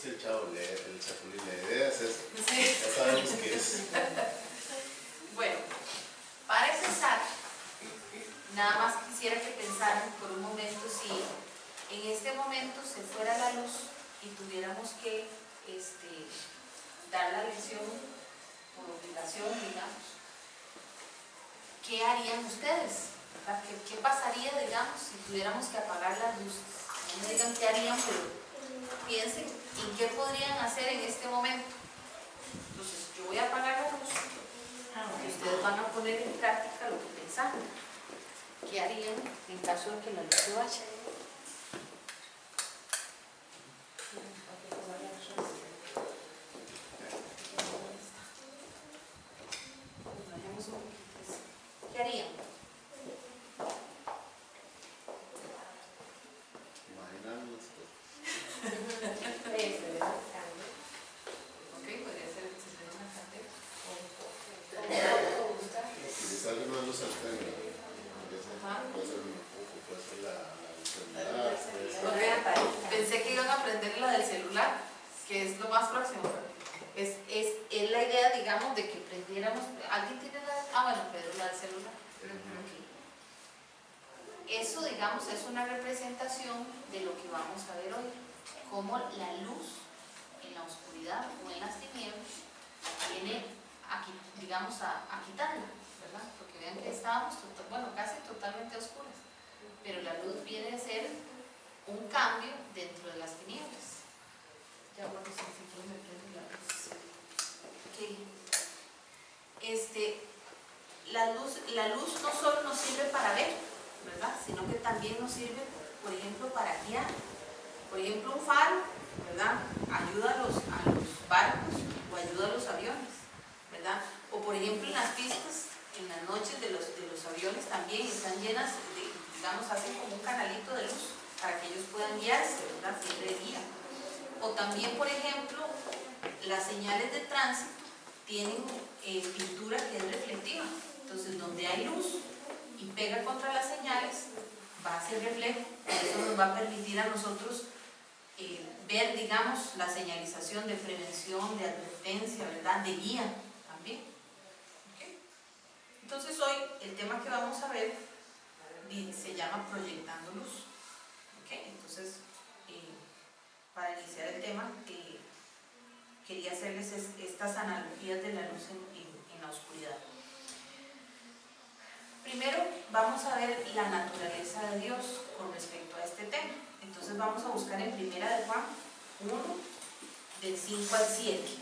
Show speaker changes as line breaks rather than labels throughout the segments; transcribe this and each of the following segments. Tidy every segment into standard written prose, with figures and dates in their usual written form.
dice el chavo, el chapulín, la idea es esa.
Sí.
Ya sabemos qué es.
Bueno, para empezar, nada más quisiera que pensaran por un momento si en este momento se fuera la luz y tuviéramos que dar la lección por obligación, digamos, ¿qué harían ustedes? ¿Qué pasaría, digamos, si tuviéramos que apagar las luces? No me digan qué harían, pero piensen en qué podrían hacer en este momento. Entonces, yo voy a apagar la luz y ustedes van a poner en práctica lo que pensaron. ¿Qué harían en caso de que la luz se vaya? ¿Qué harían?
Imaginarnos.
Ok, podría ser encender una candela.
Utilizar una luz alterna. Puede ser un poco, puede ser el celular.
Pensé que iban a aprender la del celular, que es lo más próximo. Es la idea, digamos, de que prendiéramos. ¿Alguien tiene la? Bueno, Pedro, la del celular. Okay. Eso, digamos, es una representación de lo que vamos a ver hoy. Cómo la luz en la oscuridad o en las tinieblas viene aquí, digamos, a quitarla, ¿verdad? Porque vean que estábamos, casi totalmente oscuras, pero la luz viene a ser un cambio dentro de las tinieblas. Ya bueno, si quiero me prendo la luz. Okay. La luz no solo nos sirve para ver, ¿verdad? Sino que también nos sirve, por ejemplo, para guiar. Por ejemplo, un faro, ¿verdad? Ayuda a los barcos o ayuda a los aviones, ¿verdad? O por ejemplo en las pistas, en las noches de los aviones también están llenas de, digamos, hacen como un canalito de luz para que ellos puedan guiarse, ¿verdad? Siempre de guía. O también, por ejemplo, las señales de tránsito tienen pintura que es reflectiva. Entonces, donde hay luz y pega contra las señales, va a hacer reflejo. Eso nos va a permitir a nosotros ver, digamos, la señalización de prevención, de advertencia, ¿verdad? De guía también. ¿Okay? Entonces, hoy el tema que vamos a ver se llama proyectando luz. ¿Okay? Entonces, para iniciar el tema, quería hacerles estas analogías de la luz en la oscuridad. Primero vamos a ver la naturaleza de Dios con respecto a este tema. Entonces vamos a buscar en Primera de Juan 1, del 5 al 7.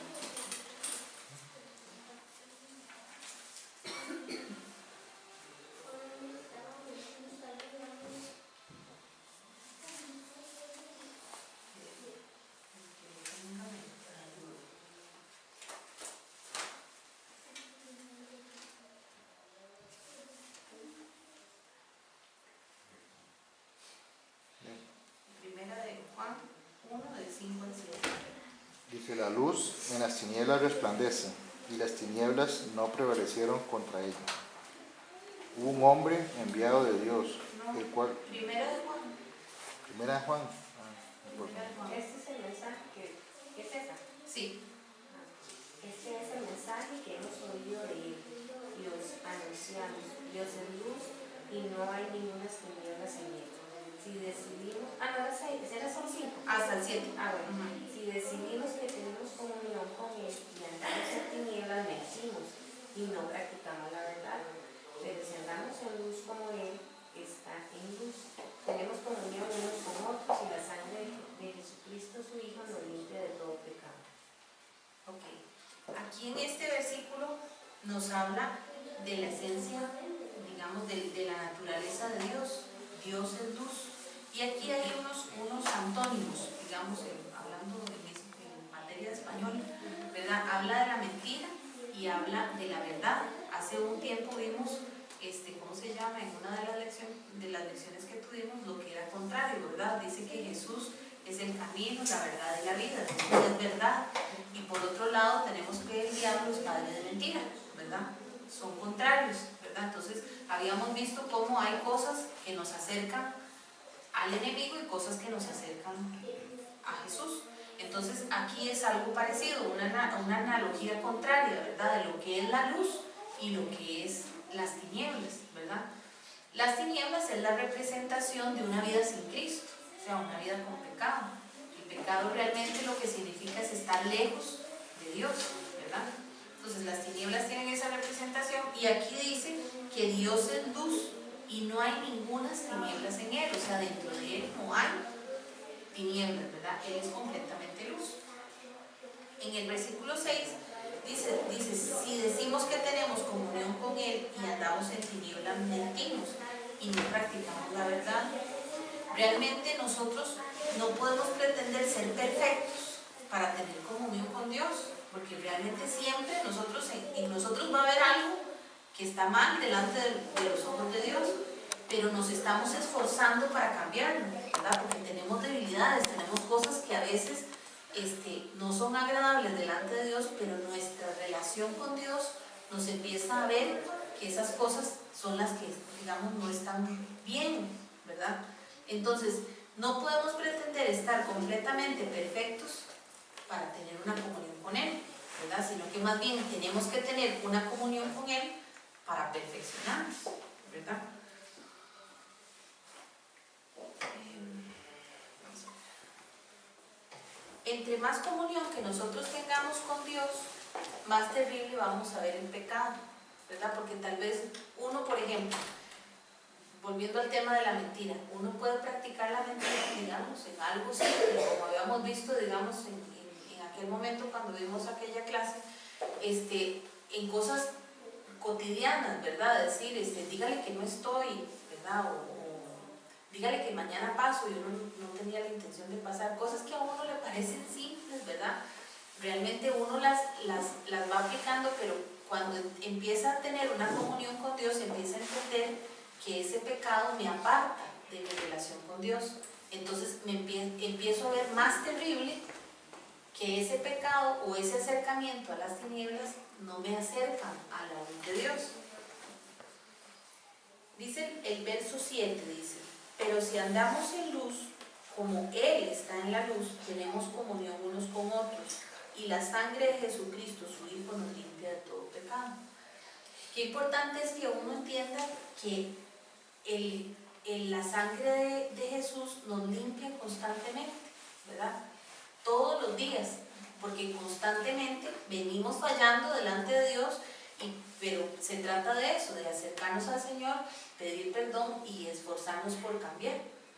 Primera de Juan 1, del 5 al 7.
Dice: la luz en las tinieblas resplandece, y las tinieblas no prevalecieron contra ella. Hubo un hombre enviado de Dios, el cual...
Primera de Juan.
Primera de Juan.
Este es el mensaje que es esa.
Sí.
Este es el mensaje que hemos oído de él y os anunciamos. Dios es luz y no hay ninguna tinieblas en él. Si decidimos... no era 6, era solo 5.
Hasta el 7.
Bueno. Si decidimos que tenemos comunión con él y andamos en tinieblas, mentimos y no practicamos la verdad. Pero si andamos en luz como él está en luz, tenemos comunión unos con otros y la sangre de Jesucristo su Hijo nos limpia de todo pecado.
Ok. Aquí en este versículo nos habla de la esencia, digamos, de la naturaleza de Dios. Dios es luz. Y aquí hay unos antónimos, digamos, hablando en materia de español, ¿verdad? Habla de la mentira y habla de la verdad. Hace un tiempo vimos, ¿cómo se llama? En una de las lecciones que tuvimos, lo que era contrario, ¿verdad? Dice que Jesús es el camino, la verdad y la vida. Jesús es verdad. Y por otro lado tenemos que el diablo es padre de mentira, ¿verdad? Son contrarios, ¿verdad? Entonces habíamos visto cómo hay cosas que nos acercan al enemigo y cosas que nos acercan a Jesús. Entonces aquí es algo parecido, una analogía contraria, ¿verdad? De lo que es la luz y lo que es las tinieblas, ¿verdad? Las tinieblas es la representación de una vida sin Cristo, o sea, una vida con pecado. El pecado realmente lo que significa es estar lejos de Dios, ¿verdad? Entonces las tinieblas tienen esa representación y aquí dice que Dios es luz y no hay ninguna tinieblas en Él, o sea, dentro de Él no hay tinieblas, ¿verdad? Él es completamente luz. En el versículo 6 dice, si decimos que tenemos comunión con Él y andamos en tinieblas, mentimos y no practicamos la verdad. Realmente nosotros no podemos pretender ser perfectos para tener comunión con Dios, porque realmente siempre en nosotros va a haber algo que está mal delante de los ojos de Dios, pero nos estamos esforzando para cambiarlo, ¿verdad? Porque tenemos debilidades, tenemos cosas que a veces no son agradables delante de Dios, pero nuestra relación con Dios nos empieza a ver que esas cosas son las que, digamos, no están bien, ¿verdad? Entonces, no podemos pretender estar completamente perfectos para tener una comunión con Él, ¿verdad? Sino que más bien tenemos que tener una comunión con Él para perfeccionarnos, ¿verdad? Entre más comunión que nosotros tengamos con Dios, más terrible vamos a ver el pecado, ¿verdad? Porque tal vez uno, por ejemplo, volviendo al tema de la mentira, uno puede practicar la mentira, digamos, en algo simple, como habíamos visto, digamos, en aquel momento cuando vimos aquella clase, en cosas cotidianas, ¿verdad? Decir, dígale que no estoy, ¿verdad? O dígale que mañana paso y uno no tenía la intención de pasar, cosas que a uno le parecen simples, ¿verdad? Realmente uno las va aplicando, pero cuando empieza a tener una comunión con Dios, empieza a entender que ese pecado me aparta de mi relación con Dios. Entonces empiezo a ver más terrible que ese pecado o ese acercamiento a las tinieblas no me acercan a la luz de Dios. Dice el verso 7, dice: pero si andamos en luz, como Él está en la luz, tenemos comunión unos con otros, y la sangre de Jesucristo, su Hijo, nos limpia de todo pecado. Qué importante es que uno entienda que la sangre de Jesús nos limpia constantemente, ¿verdad? Todos los días, porque constantemente venimos fallando delante de Dios, pero se trata de eso, de acercarnos al Señor, pedir perdón y esforzarnos por cambiar,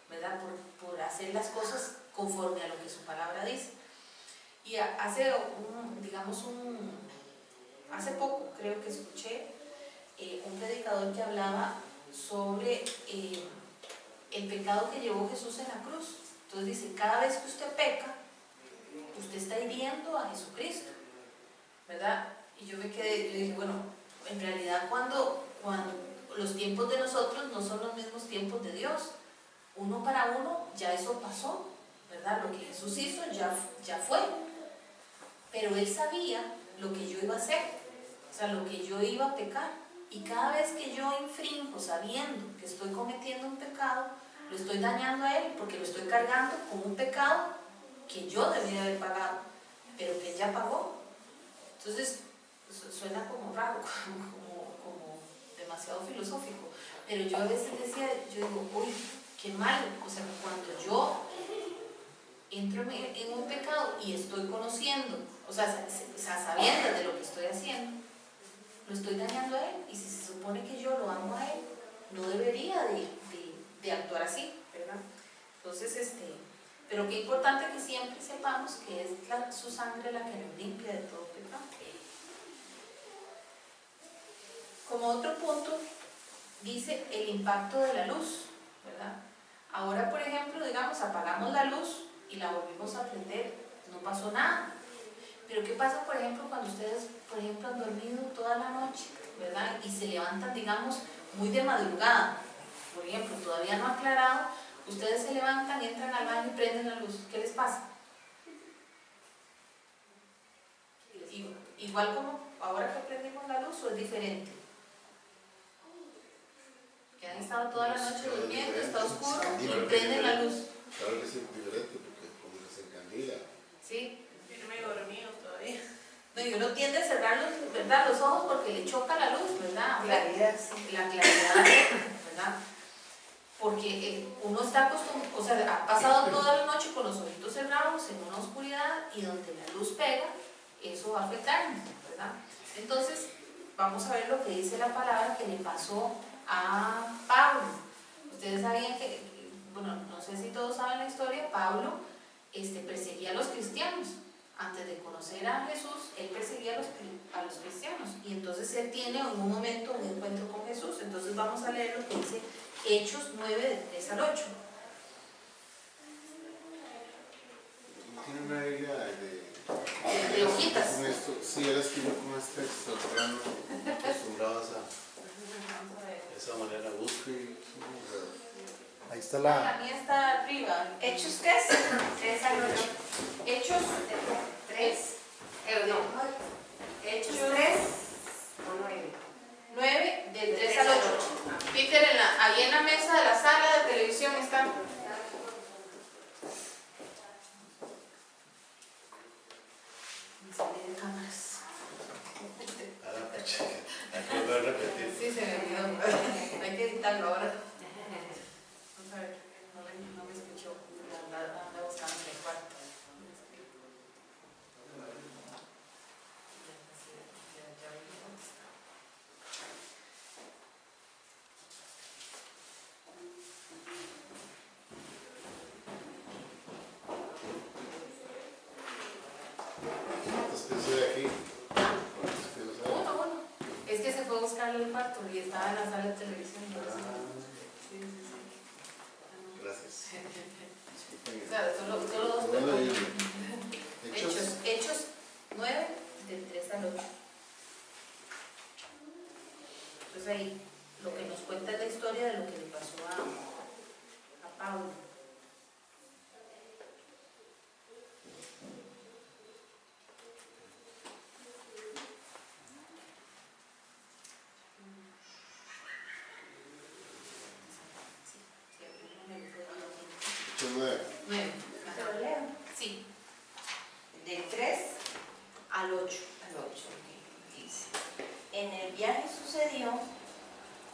¿verdad? Por hacer las cosas conforme a lo que su palabra dice. Y hace poco creo que escuché un predicador que hablaba sobre el pecado que llevó Jesús en la cruz. Entonces dice, cada vez que usted peca, usted está hiriendo a Jesucristo, ¿verdad? Y yo dije, bueno, en realidad cuando los tiempos de nosotros no son los mismos tiempos de Dios, uno para uno ya eso pasó, ¿verdad? Lo que Jesús hizo ya fue, pero Él sabía lo que yo iba a hacer, o sea, lo que yo iba a pecar, y cada vez que yo infringo sabiendo que estoy cometiendo un pecado, lo estoy dañando a Él, porque lo estoy cargando con un pecado que yo debería haber pagado, pero que Él ya pagó. Entonces, suena como raro, como demasiado filosófico, pero yo a veces yo digo, uy, qué mal, o sea, cuando yo entro en un pecado y estoy conociendo, o sea, sabiendo de lo que estoy haciendo, lo estoy dañando a Él, y si se supone que yo lo amo a Él, no debería de actuar así, ¿verdad? Entonces, pero qué importante que siempre sepamos que es su sangre la que nos limpia de todo pecado. Como otro punto, dice el impacto de la luz, ¿verdad? Ahora, por ejemplo, digamos, apagamos la luz y la volvimos a prender, no pasó nada. Pero ¿qué pasa, por ejemplo, cuando ustedes, por ejemplo, han dormido toda la noche, ¿verdad? Y se levantan, digamos, muy de madrugada, por ejemplo, todavía no ha aclarado, ustedes se levantan, entran al baño y prenden la luz, ¿qué les pasa? Igual como ahora que prendimos la luz, ¿o es diferente? Que han estado toda la noche durmiendo, está oscuro y prenden la luz.
Claro que sí, es diferente porque como se encandila.
¿sí?
Yo medio dormido todavía.
No, y uno tiende a cerrar los, ¿verdad?, los ojos porque le choca la luz, ¿verdad?
Claridad, sí.
La claridad, ¿verdad? Porque uno está acostumbrado, o sea, ha pasado toda la noche con los ojitos cerrados en una oscuridad y donde la luz pega, eso va a afectarnos, ¿verdad? Entonces, vamos a ver lo que dice la palabra que le pasó a Pablo. Ustedes sabían que, bueno, no sé si todos saben la historia, Pablo perseguía a los cristianos. Antes de conocer a Jesús, él perseguía a los cristianos. Y entonces él tiene en un momento un encuentro con Jesús. Entonces vamos a leer lo que dice Hechos 9, de 3 al 8.
Tiene una Biblia de
hojitas.
con esto, sí, él escribió con este soprano, acostumbrados a esa manera, busque.
Ahí está
La mía está arriba.
Hechos 3, 3 al 8.
Hechos
3. No. Hechos 3 o 9.
9, del 3 al 8. Peter, ahí en la mesa de la sala de televisión está. Me salí de cámaras.
Ahora, pues, hay que volver a repetir.
Sí, se me olvidó. Hay que editarlo ahora. Vamos a ver. No me escuchó. Anda buscando en el cuarto.
¿Cuántos pisos hay aquí? ¿Cuántos pisos hay?
Uno. Es que se fue a buscarle el cuarto y estaba en la sala de televisión. Sí.
Gracias.
Claro, solo dos
Bueno,
personas.
Hechos.
Hechos 9, del 3 al 8. Entonces ahí lo que nos cuenta es la historia de lo que le pasó a Pablo.
Hechos 9.
9.
¿Te lo leo?
Sí,
Del 3
al 8.
al 8. Dice: En el viaje sucedió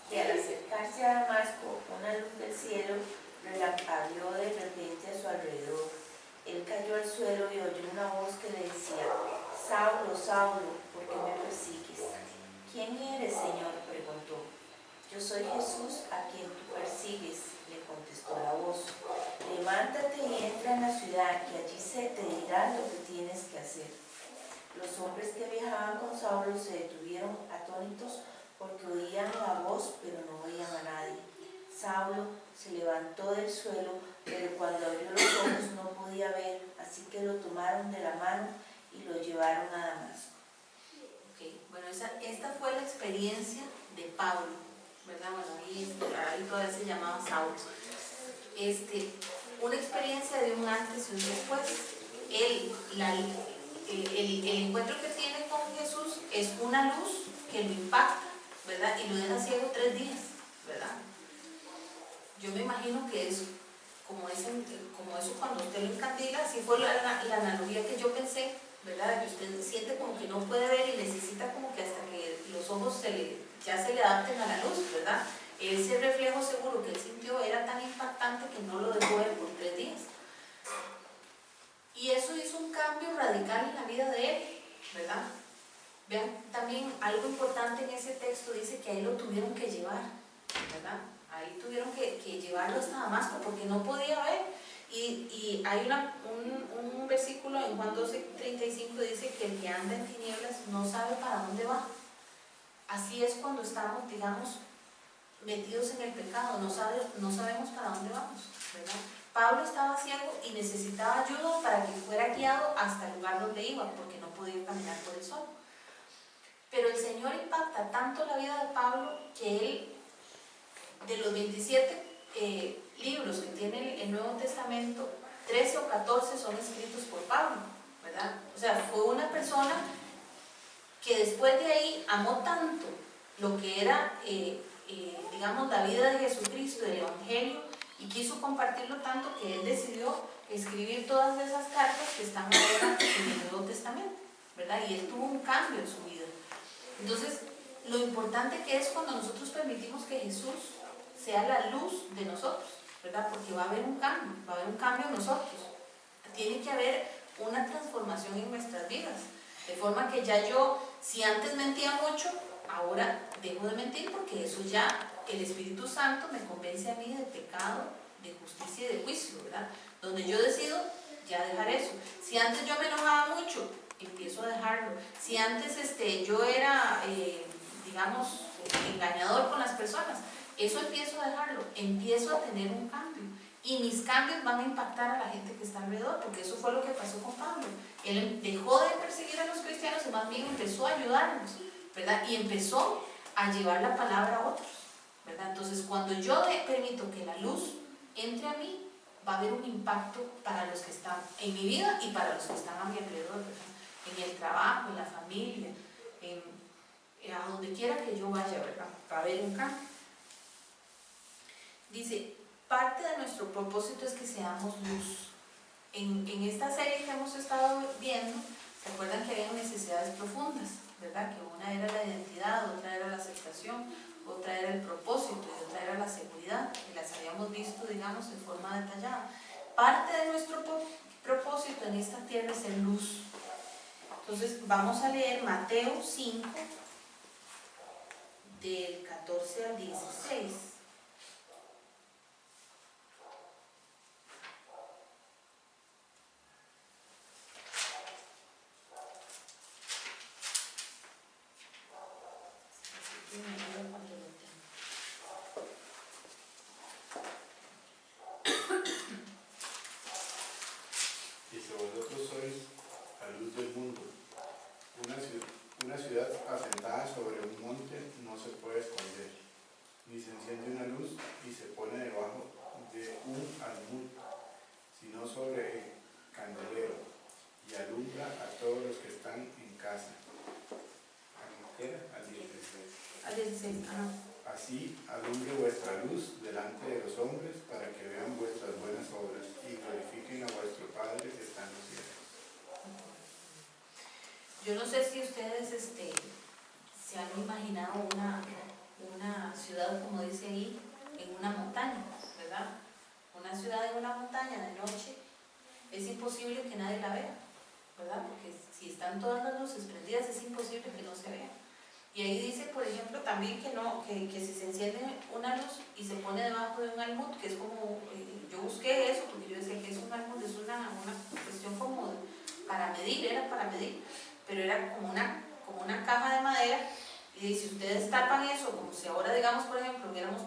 que al acercarse a Damasco, una luz del cielo relampagueó de repente a su alrededor. Él cayó al suelo y oyó una voz que le decía: Saulo, Saulo, ¿por qué me persigues? ¿Quién eres, Señor?, preguntó. Yo soy Jesús, a quien tú persigues, le contestó la voz. Levántate y entra en la ciudad, y allí se te dirá lo que tienes que hacer. Los hombres que viajaban con Saulo se detuvieron atónitos porque oían la voz, pero no veían a nadie. Saulo se levantó del suelo, pero cuando abrió los ojos no podía ver, así que lo tomaron de la mano y lo llevaron a Damasco.
Okay. Bueno, esta fue la experiencia de Pablo, ¿verdad? Bueno, ahí todavía se llamaba Saulo. Una experiencia de un antes y un después. El encuentro que tiene con Jesús es una luz que lo impacta, ¿verdad? Y lo deja ciego 3 días, ¿verdad? Yo me imagino que es como eso cuando usted lo encandila, así fue la analogía que yo pensé, ¿verdad? Que usted siente como que no puede ver y necesita como que hasta que los ojos ya se le adapten a la luz, ¿verdad? Ese reflejo seguro que él sintió era tan impactante que no lo dejó ver por 3 días. Y eso hizo un cambio radical en la vida de él, ¿verdad? Vean, también algo importante en ese texto dice que ahí lo tuvieron que llevar, ¿verdad? Ahí tuvieron que llevarlo hasta Damasco porque no podía ver. Y hay un versículo en Juan 12:35 dice que el que anda en tinieblas no sabe para dónde va. Así es cuando estamos, digamos, metidos en el pecado, no sabemos para dónde vamos, ¿verdad? Pablo estaba ciego y necesitaba ayuda para que fuera guiado hasta el lugar donde iba, porque no podía caminar por el sol. Pero el Señor impacta tanto la vida de Pablo que él, de los 27 libros que tiene el Nuevo Testamento, 13 o 14 son escritos por Pablo, ¿verdad? O sea, fue una persona que después de ahí amó tanto lo que era, digamos, la vida de Jesucristo, el Evangelio, y quiso compartirlo tanto que él decidió escribir todas esas cartas que están ahora en el Nuevo Testamento, ¿verdad? Y él tuvo un cambio en su vida. Entonces, lo importante que es cuando nosotros permitimos que Jesús sea la luz de nosotros, ¿verdad? Porque va a haber un cambio en nosotros. Tiene que haber una transformación en nuestras vidas. De forma que ya yo, si antes mentía mucho, ahora dejo de mentir porque eso ya, el Espíritu Santo me convence a mí de pecado, de justicia y de juicio, ¿verdad? Donde yo decido ya dejar eso. Si antes yo me enojaba mucho, empiezo a dejarlo. Si antes yo era, digamos, engañador con las personas, eso empiezo a dejarlo. Empiezo a tener un cambio. Y mis cambios van a impactar a la gente que está alrededor, porque eso fue lo que pasó con Pablo. Él dejó de perseguir a los cristianos y más bien empezó a ayudarlos, ¿verdad? Y empezó a llevar la palabra a otros, ¿verdad? Entonces, cuando yo permito que la luz entre a mí, va a haber un impacto para los que están en mi vida y para los que están a mi alrededor, ¿verdad? En el trabajo, en la familia, a donde quiera que yo vaya, ¿verdad? Va a haber un cambio. Dice, parte de nuestro propósito es que seamos luz. En esta serie que hemos estado viendo, ¿se acuerdan que había necesidades profundas? ¿Verdad? Que una era la identidad, otra era la aceptación, otra era el propósito y otra era la seguridad, que las habíamos visto, digamos, en forma detallada. Parte de nuestro propósito en esta tierra es ser luz. Entonces vamos a leer Mateo 5, del 14 al 16.
Dice, vosotros sois la luz del mundo. Una ciudad asentada sobre un monte no se puede esconder, ni se enciende una luz y se pone debajo de un almud, sino sobre el candelero, y alumbra a todos los que están en casa. Al 16.
Al 16,
Así alumbre vuestra luz delante de los hombres, para que vean vuestras buenas obras y glorifiquen a vuestro Padre que está en los cielos.
Yo no sé si ustedes se han imaginado una ciudad, como dice ahí, en una montaña, ¿verdad? Una ciudad en una montaña de noche, es imposible que nadie la vea, ¿verdad? Porque si están todas las luces prendidas, es imposible que no se vea. Y ahí dice, por ejemplo, también que si se enciende una luz y se pone debajo de un almud, que es como, yo busqué eso, porque yo decía que es un almud, es una cuestión como para medir, era para medir, pero era como una caja de madera, y si ustedes tapan eso, como si ahora, digamos, por ejemplo, hubiéramos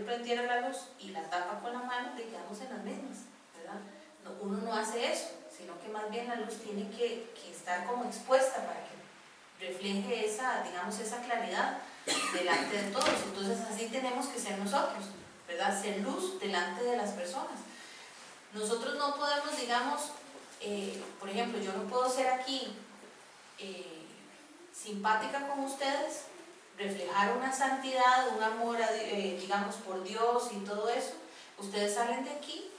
prendiera la luz y la tapa con la mano, le quedamos en las mismas, ¿verdad? No, uno no hace eso, sino que más bien la luz tiene que estar como expuesta para que refleje esa, digamos, esa claridad delante de todos. Entonces así tenemos que ser nosotros, ¿verdad? Ser luz delante de las personas. Nosotros no podemos, digamos, por ejemplo, yo no puedo ser aquí simpática con ustedes, reflejar una santidad, un amor, digamos, por Dios y todo eso. Ustedes salen de aquí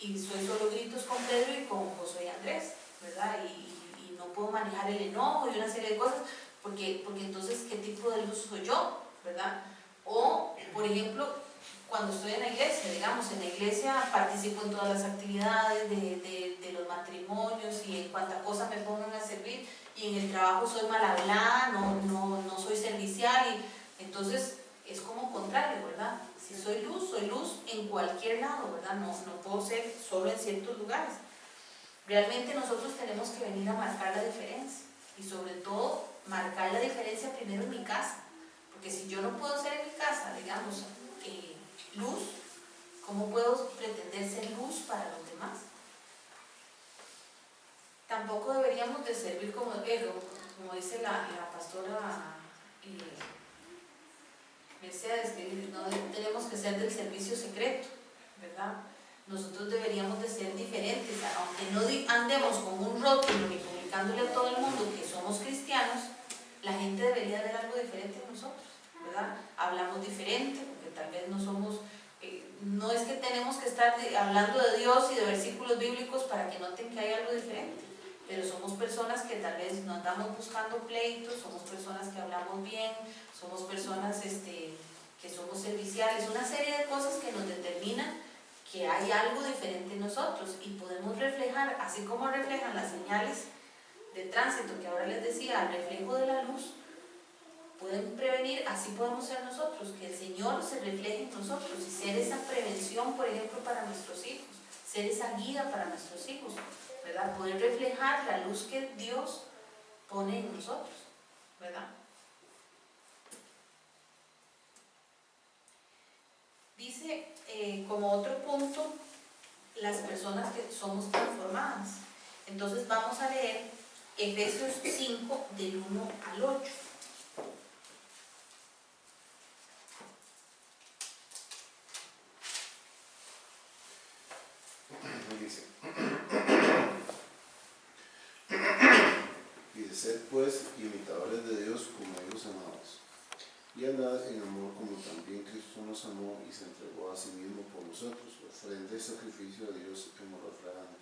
y soy solo gritos con Pedro y con José y Andrés, ¿verdad? Y no puedo manejar el enojo y una serie de cosas, porque entonces, ¿qué tipo de luz soy yo? ¿Verdad? O, por ejemplo, cuando estoy en la iglesia, digamos, en la iglesia participo en todas las actividades de los matrimonios y en cuantas cosas me pongan a servir, y en el trabajo soy mal hablada, no soy servicial, y entonces es como contrario, ¿verdad? Si soy luz en cualquier lado, ¿verdad? No puedo ser solo en ciertos lugares. Realmente nosotros tenemos que venir a marcar la diferencia, y sobre todo marcar la diferencia primero en mi casa, porque si yo no puedo ser en mi casa, digamos, luz, ¿cómo puedo pretender ser luz para los demás? Tampoco deberíamos de servir como dice la pastora Mercedes, que no tenemos que ser del servicio secreto, ¿verdad? Nosotros deberíamos de ser diferentes, aunque no andemos con un rótulo ni comunicándole a todo el mundo que somos cristianos, la gente debería ver algo diferente en nosotros, ¿verdad? Hablamos diferente, porque tal vez no somos No es que tenemos que estar hablando de Dios y de versículos bíblicos para que noten que hay algo diferente, pero somos personas que tal vez no andamos buscando pleitos, somos personas que hablamos bien, somos personas que somos serviciales, una serie de cosas que nos determinan que hay algo diferente en nosotros y podemos reflejar, así como reflejan las señales de tránsito que ahora les decía, al reflejo de la luz, pueden prevenir, así podemos ser nosotros, que el Señor se refleje en nosotros y ser esa prevención, por ejemplo, para nuestros hijos, ser esa guía para nuestros hijos, ¿verdad? Poder reflejar la luz que Dios pone en nosotros, ¿verdad? Dice, como otro punto, las personas que somos transformadas. Entonces vamos a leer Efesios 5, del 1 al 8.
Dice, sed pues imitadores de Dios como hijos amados, y andad en amor como también Cristo nos amó y se entregó a sí mismo por nosotros, ofrenda y sacrificio a Dios en olor fragante.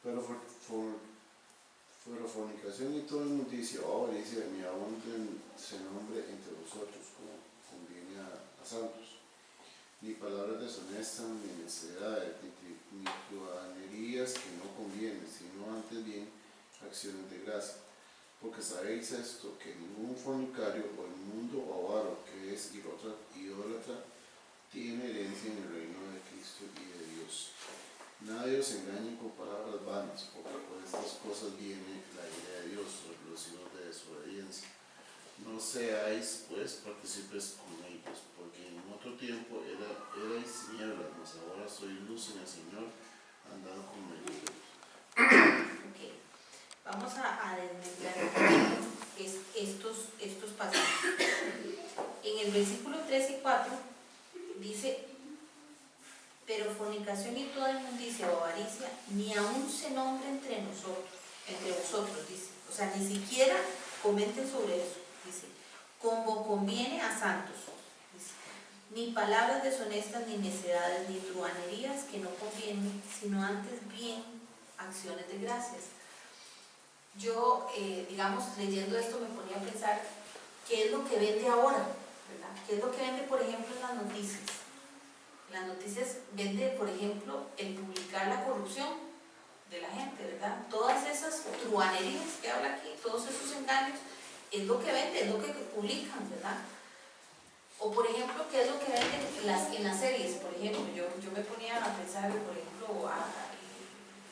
Pero fornicación y toda inmundicia o avaricia ni aun se nombre entre vosotros como conviene a santos, ni palabras deshonestas, ni necedades, ni truhanerías que no convienen, sino antes bien acciones de gracia. Porque sabéis esto, que ningún fornicario o inmundo o avaro que es idólatra tiene herencia en el reino de Cristo y de Dios. Nadie os engañe con palabras vanas, porque por estas cosas viene la ira de Dios sobre los hijos de desobediencia. No seáis pues partícipes con ellos, porque en otro tiempo erais tinieblas, mas ahora sois luz en el Señor, andad con medida.
Okay. Vamos a desmembrar estos pasajes. En el versículo 3 y 4 dice, pero fornicación y toda inmundicia o avaricia ni aún se nombre entre vosotros, dice. O sea, ni siquiera comenten sobre eso, dice. Como conviene a santos, dice. Ni palabras deshonestas, ni necedades, ni truhanerías que no convienen, sino antes bien acciones de gracias. Yo, digamos, leyendo esto me ponía a pensar qué es lo que vende ahora, ¿verdad? ¿Qué es lo que vende, por ejemplo, en las noticias? Las noticias vende, por ejemplo, el publicar la corrupción de la gente, ¿verdad? Todas esas truhanerías que habla aquí, todos esos engaños, es lo que vende, es lo que publican, ¿verdad? O, por ejemplo, ¿qué es lo que venden en las series? Por ejemplo, yo me ponía a pensar, por ejemplo, a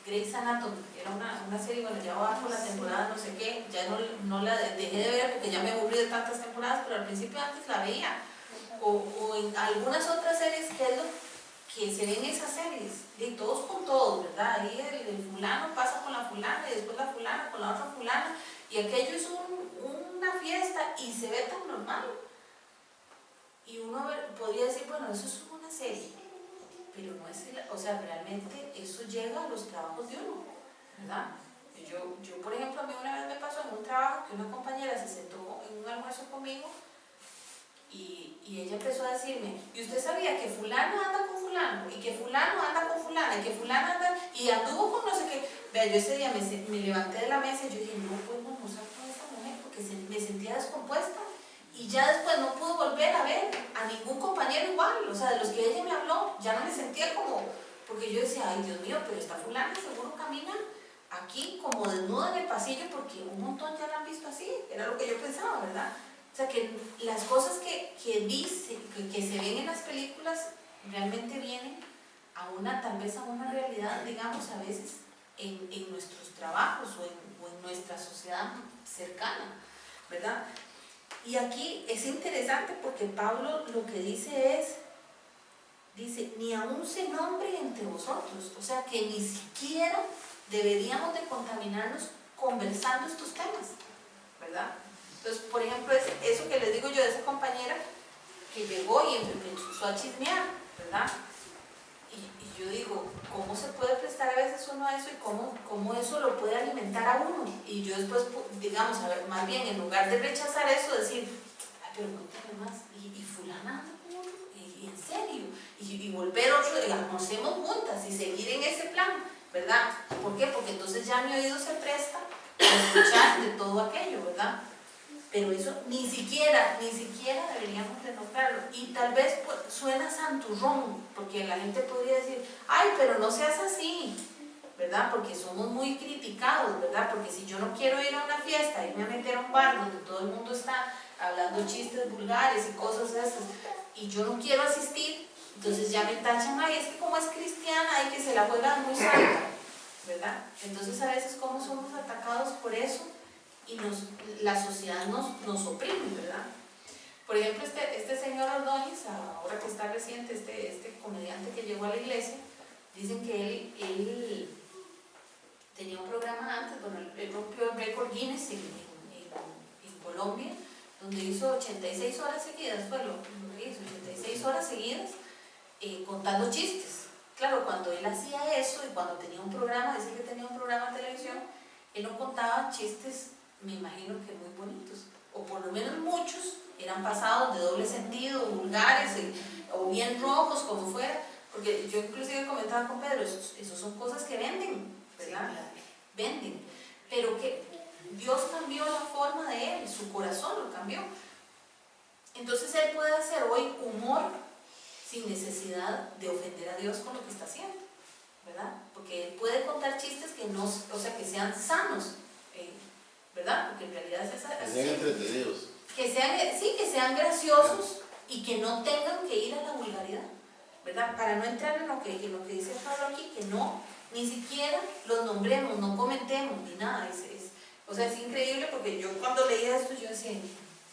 Grey's Anatomy, que era una serie, bueno, ya va por la temporada no sé qué, ya no la dejé de ver porque ya me aburrí de tantas temporadas, pero al principio antes la veía. O en algunas otras series, ¿qué es lo que se ven en esas series? De todos con todos, ¿verdad? Ahí el fulano pasa con la fulana y después la fulana con la otra fulana, y aquello es una fiesta y se ve tan normal. Y uno podría decir, bueno, eso es una serie, pero no es, o sea, realmente eso llega a los trabajos de uno, ¿verdad? Yo, por ejemplo, a mí una vez me pasó en un trabajo que una compañera se sentó en un almuerzo conmigo y ella empezó a decirme, ¿y usted sabía que fulano anda con fulano? Y que fulano anda con fulana, y que fulano anda, y anduvo con no sé qué. Vea, yo ese día me levanté de la mesa y yo dije, no puedo almorzar con esta mujer porque me sentía descompuesta. Y ya después no pude volver a ver a ningún compañero igual, o sea, de los que ella me habló, ya no me sentía como, porque yo decía, ay Dios mío, pero esta fulana seguro camina aquí como desnuda en el pasillo porque un montón ya la han visto así, era lo que yo pensaba, ¿verdad? O sea, que las cosas que se ven en las películas realmente vienen tal vez a una realidad, digamos, a veces en nuestros trabajos o en nuestra sociedad cercana, ¿verdad? Y aquí es interesante porque Pablo lo que dice, ni aún se nombre entre vosotros, o sea que ni siquiera deberíamos de contaminarnos conversando estos temas, ¿verdad? Entonces, por ejemplo, es eso que les digo yo de esa compañera que llegó y empezó a chismear, ¿verdad? Y yo digo, ¿cómo se puede prestar a veces uno a eso y cómo eso lo puede alimentar a uno? Y yo después, digamos, a ver, más bien, en lugar de rechazar eso, decir, ay, pero cuéntame más, y fulana anda con otro, y y en serio, y volver otro, y almorcemos juntas y seguir en ese plan, ¿verdad? ¿Por qué? Porque entonces ya mi oído se presta a escuchar de todo aquello, ¿verdad? Pero eso ni siquiera deberíamos de nombrarlo. Y tal vez pues, suena santurrón, porque la gente podría decir, ay, pero no seas así, ¿verdad? Porque somos muy criticados, ¿verdad? Porque si yo no quiero ir a una fiesta, irme a meter a un bar donde todo el mundo está hablando chistes vulgares y cosas de esas, y yo no quiero asistir, entonces ya me tachan, ay, es que como es cristiana, y que se la juega muy santa, ¿verdad? Entonces a veces como somos atacados por eso, y la sociedad nos oprime, ¿verdad? Por ejemplo, este señor Ordóñez, ahora que está reciente, este comediante que llegó a la iglesia, dicen que él tenía un programa antes, bueno, él rompió el récord Guinness en Colombia, donde hizo 86 horas seguidas, fue lo que hizo, 86 horas seguidas, contando chistes. Claro, cuando él hacía eso y cuando tenía un programa, decía que tenía un programa de televisión, él no contaba chistes, me imagino que muy bonitos, o por lo menos muchos eran pasados de doble sentido, vulgares, o bien rojos, como fuera, porque yo inclusive comentaba con Pedro, esos son cosas que venden, ¿verdad? Venden, pero que Dios cambió la forma de él, su corazón lo cambió. Entonces él puede hacer hoy humor sin necesidad de ofender a Dios con lo que está haciendo, ¿verdad? Porque él puede contar chistes que no, o sea, que sean sanos, ¿verdad? Porque en realidad es así.
Que sean entretenidos.
Que sean graciosos y que no tengan que ir a la vulgaridad, ¿verdad? Para no entrar en lo que dice Pablo aquí, que no, ni siquiera los nombremos, no comentemos, ni nada. O sea, es increíble porque yo cuando leía esto yo decía,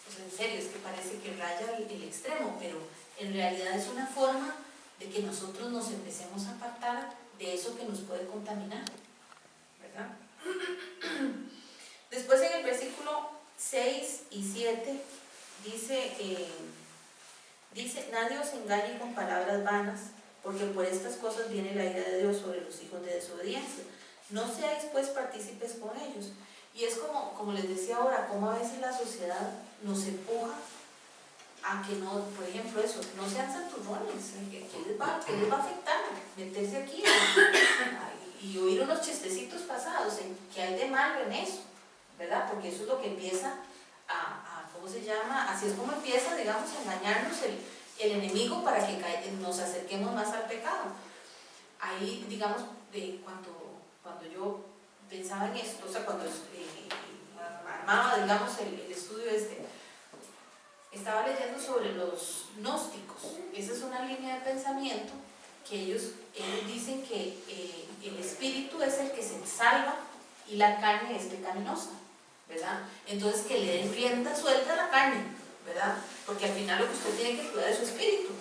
pues en serio, es que parece que raya el extremo, pero en realidad es una forma de que nosotros nos empecemos a apartar de eso que nos puede contaminar, ¿verdad? Después en el versículo 6 y 7 dice, nadie os engañe con palabras vanas, porque por estas cosas viene la ira de Dios sobre los hijos de desobediencia. No seáis pues partícipes con ellos. Y es como les decía ahora, como a veces la sociedad nos empuja a que no, por ejemplo eso, no sean santurrones, ¿qué les va a afectar? Meterse aquí y oír unos chistecitos pasados, ¿qué hay de malo en eso? ¿Verdad? Porque eso es lo que empieza ¿cómo se llama? Así es como empieza, digamos, a engañarnos el enemigo para que nos acerquemos más al pecado. Ahí, digamos, cuando yo pensaba en esto, o sea, cuando armaba, digamos, el estudio estaba leyendo sobre los gnósticos. Esa es una línea de pensamiento que ellos dicen que el espíritu es el que se salva y la carne es pecaminosa, ¿verdad? Entonces que le den rienda suelta a la carne, ¿verdad? Porque al final lo que usted tiene que cuidar es su espíritu,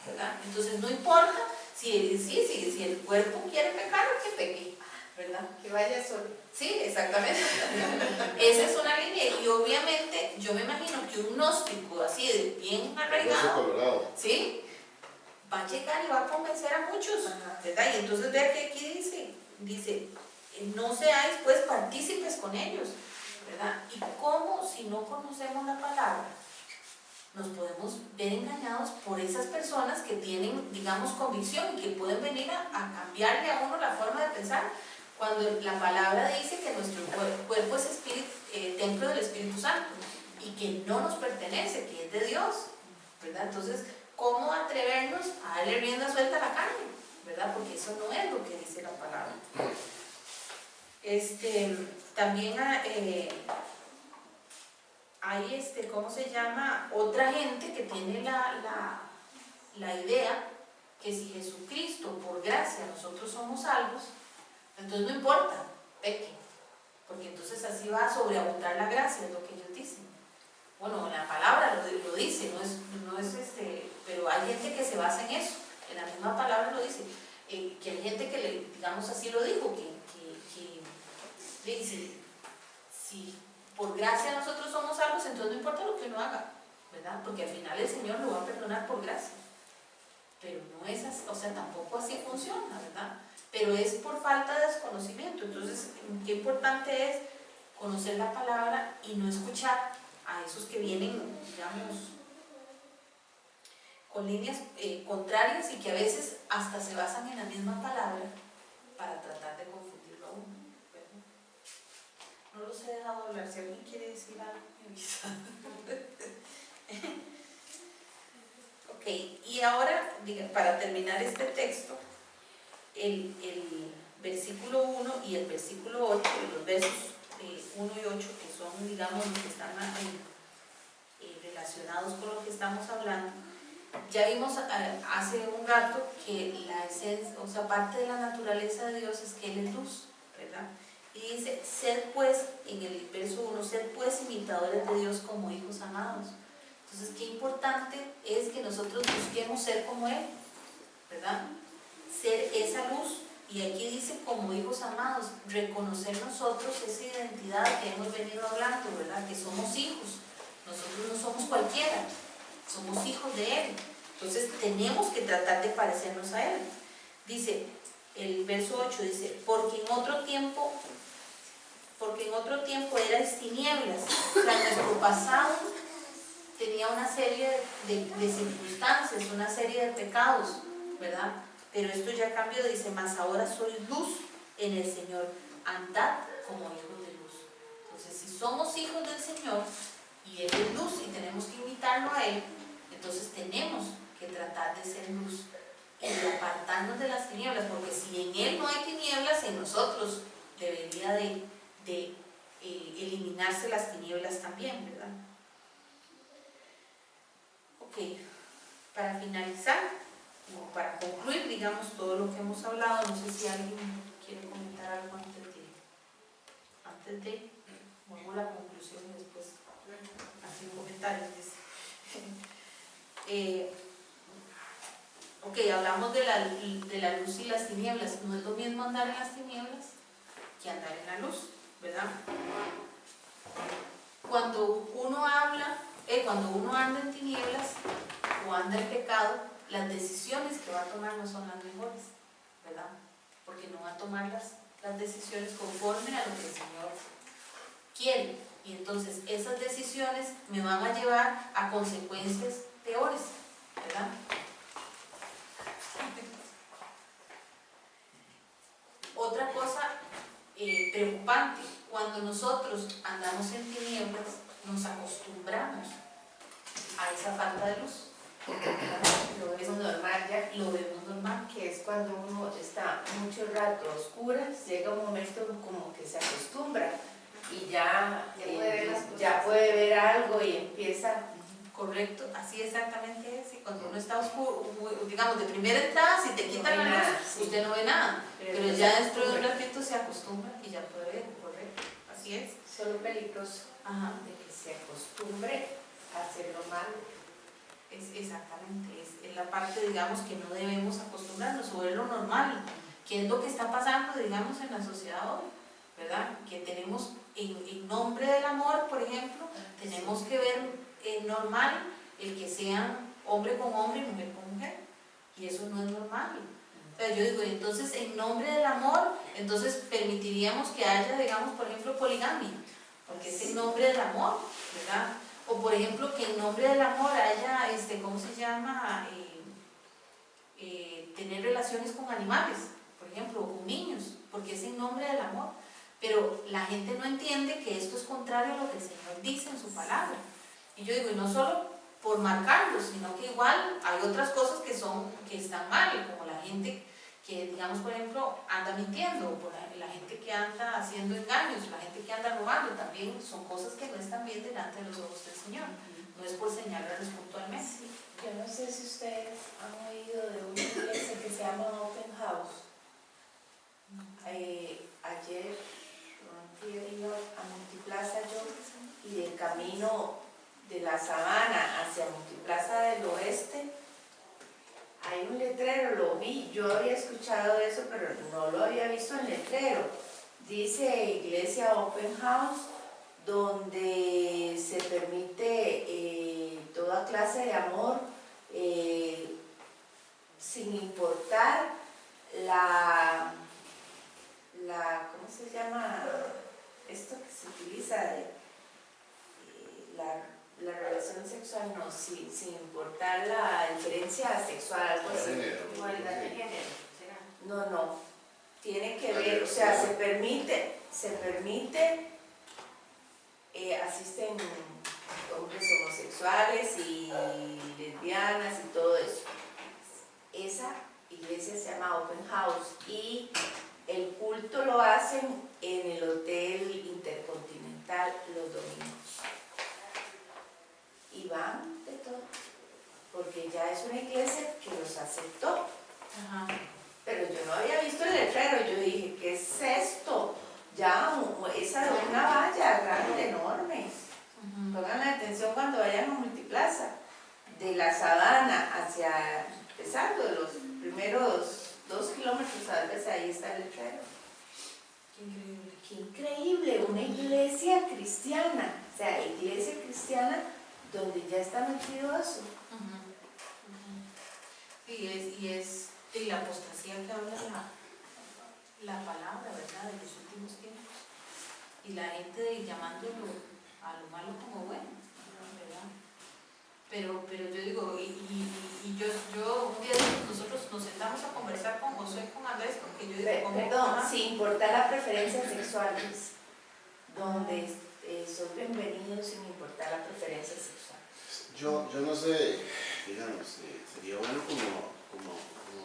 ¿verdad? Entonces no importa si el cuerpo quiere pecar o que peque, ¿verdad?
Que vaya solo.
Sí, exactamente. Esa es una línea y obviamente yo me imagino que un gnóstico así de bien arraigado,
Colorado.
¿sí? Va a llegar y va a convencer a muchos, ¿verdad? Y entonces vea que aquí dice, no seáis pues partícipes con ellos, ¿verdad? Y cómo si no conocemos la palabra nos podemos ver engañados por esas personas que tienen, digamos, convicción y que pueden venir a cambiarle a uno la forma de pensar, cuando la palabra dice que nuestro cuerpo es templo del Espíritu Santo y que no nos pertenece, que es de Dios, ¿verdad? Entonces, ¿cómo atrevernos a darle rienda suelta a la carne? ¿Verdad? Porque eso no es lo que dice la palabra. También hay ¿cómo se llama? Otra gente que tiene la idea que si Jesucristo por gracia nosotros somos salvos, entonces no importa, peque, porque entonces así va a sobreabundar la gracia, es lo que ellos dicen. Bueno, la palabra lo dice, pero hay gente que se basa en eso, en la misma palabra lo dice, que hay gente que digamos así lo dijo, que dice, si por gracia nosotros somos salvos, entonces no importa lo que uno haga, ¿verdad? Porque al final el Señor lo va a perdonar por gracia. Pero no es así, o sea, tampoco así funciona, ¿verdad? Pero es por falta de desconocimiento. Entonces, qué importante es conocer la palabra y no escuchar a esos que vienen, digamos, con líneas contrarias y que a veces hasta se basan en la misma palabra para tratar de confundirlo a uno, ¿verdad? No los he dejado hablar. Si alguien quiere decir algo, me avisa. Ok, y ahora, para terminar este texto, el versículo 1 y el versículo 8, los versos 1 y 8, que son, digamos, los que están relacionados con lo que estamos hablando, ya vimos hace un rato que la esencia, o sea, parte de la naturaleza de Dios es que Él es luz, ¿verdad? Y dice, ser pues, en el verso 1, ser pues imitadores de Dios como hijos amados. Entonces, qué importante es que nosotros busquemos ser como Él, ¿verdad? Ser esa luz. Y aquí dice como hijos amados, reconocer nosotros esa identidad que hemos venido hablando, ¿verdad? Que somos hijos. Nosotros no somos cualquiera, somos hijos de Él. Entonces tenemos que tratar de parecernos a Él. Dice, el verso 8 dice, porque en otro tiempo erais tinieblas. O sea, nuestro pasado tenía una serie de circunstancias, una serie de pecados, ¿verdad? Pero esto ya cambió, dice, mas ahora sois luz en el Señor, andad como hijos de luz. Entonces, si somos hijos del Señor, y Él es luz y tenemos que imitarlo a Él, entonces tenemos que tratar de ser luz y de apartarnos de las tinieblas, porque si en Él no hay tinieblas, en nosotros debería de eliminarse las tinieblas también, ¿verdad? Ok, para finalizar, o para concluir, digamos, todo lo que hemos hablado, no sé si alguien quiere comentar algo antes de, luego la conclusión y después hacer comentarios. Ok, hablamos de la luz y las tinieblas. No es lo mismo andar en las tinieblas que andar en la luz, ¿verdad? Cuando uno anda en tinieblas o anda en pecado, las decisiones que va a tomar no son las mejores, ¿verdad? Porque no va a tomar las decisiones conforme a lo que el Señor quiere. Y entonces esas decisiones me van a llevar a consecuencias peores, ¿verdad? Otra cosa preocupante, cuando nosotros andamos en tinieblas, nos acostumbramos a esa falta de luz.
Lo vemos normal ya.
Lo vemos normal.
Que es cuando uno está mucho rato a oscuras, llega un momento como que se acostumbra y ya puede ver algo y empieza.
Correcto, así exactamente es. Y cuando uno está oscuro, digamos, de primera entrada, si te quitan la luz,
Sí.
usted no ve nada. Pero ya dentro de un ratito se acostumbra y ya puede ver, correcto. Así es.
Solo peligroso
Ajá.
de que se acostumbre a hacer lo malo.
Exactamente, es la parte, digamos, que no debemos acostumbrarnos o ver lo normal, que es lo que está pasando, digamos, en la sociedad hoy, ¿verdad? Que tenemos, en nombre del amor, por ejemplo, tenemos que ver normal el que sean hombre con hombre y mujer con mujer, y eso no es normal. Entonces yo digo, entonces, en nombre del amor, entonces permitiríamos que haya, digamos, por ejemplo, poligamia, porque es en nombre del amor, ¿verdad? O por ejemplo, que en nombre del amor haya, ¿cómo se llama? Tener relaciones con animales, por ejemplo, o con niños, porque es en nombre del amor. Pero la gente no entiende que esto es contrario a lo que el Señor dice en su palabra. Y yo digo, y no solo por marcarlo, sino que igual hay otras cosas que están mal, como la gente que, digamos, por ejemplo, anda mintiendo, o por la gente que anda haciendo engaños, la gente que anda robando, también son cosas que no están bien delante de los ojos del Señor. No es por señalarlos puntualmente.
Sí, yo no sé si ustedes han oído de una iglesia que se llama Open House. Ayer iba a Multiplaza yo y del camino de la Sabana hacia Multiplaza del Oeste hay un letrero, lo vi, yo había escuchado eso, pero no lo había visto en letrero. Dice Iglesia Open House, donde se permite toda clase de amor, sin importar ¿cómo se llama? Esto que se utiliza, la orientación sexual, no, sin importar la diferencia sexual, algo así.
Igualdad de género, ¿será?
No, tiene que ver, o sea, se permite, asisten hombres homosexuales y lesbianas y todo eso. Esa iglesia se llama Open House y el culto lo hacen en el Hotel Intercontinental los domingos. Y van de todo, porque ya es una iglesia que los aceptó.
Ajá.
Pero yo no había visto el letrero, yo dije, ¿qué es esto? Ya, esa de una valla grande, enorme. Pongan atención cuando vayan a Multiplaza. De la Sabana hacia, empezando, los primeros 2 kilómetros, tal vez ahí está el letrero.
Qué increíble.
Qué increíble, una iglesia cristiana. O sea, iglesia cristiana donde ya está metido eso.
Y la apostasía que habla la palabra, ¿verdad?, de los últimos tiempos. Y la gente llamándolo a lo malo como bueno, ¿verdad? Pero yo digo, yo un día nosotros nos sentamos a conversar con José y con Andrés, porque yo digo, ¿cómo?
Perdón, sin importar la preferencia sexual, donde son bienvenidos sin importar la preferencia sexual.
Yo no sé, digamos, sería bueno como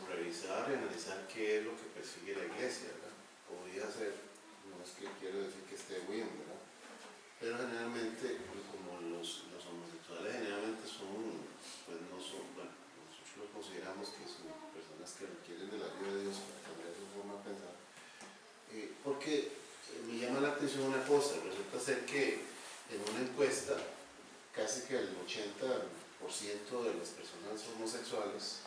revisar y analizar qué es lo que persigue la iglesia, ¿verdad? Podría ser, no es que quiero decir que esté bien, ¿verdad? Pero generalmente, pues, como los homosexuales generalmente son, pues no son, bueno, nosotros los consideramos que son personas que requieren de la ayuda de Dios para cambiar su forma de pensar. Porque me llama la atención una cosa, resulta ser que en una encuesta, casi que el 80% de las personas homosexuales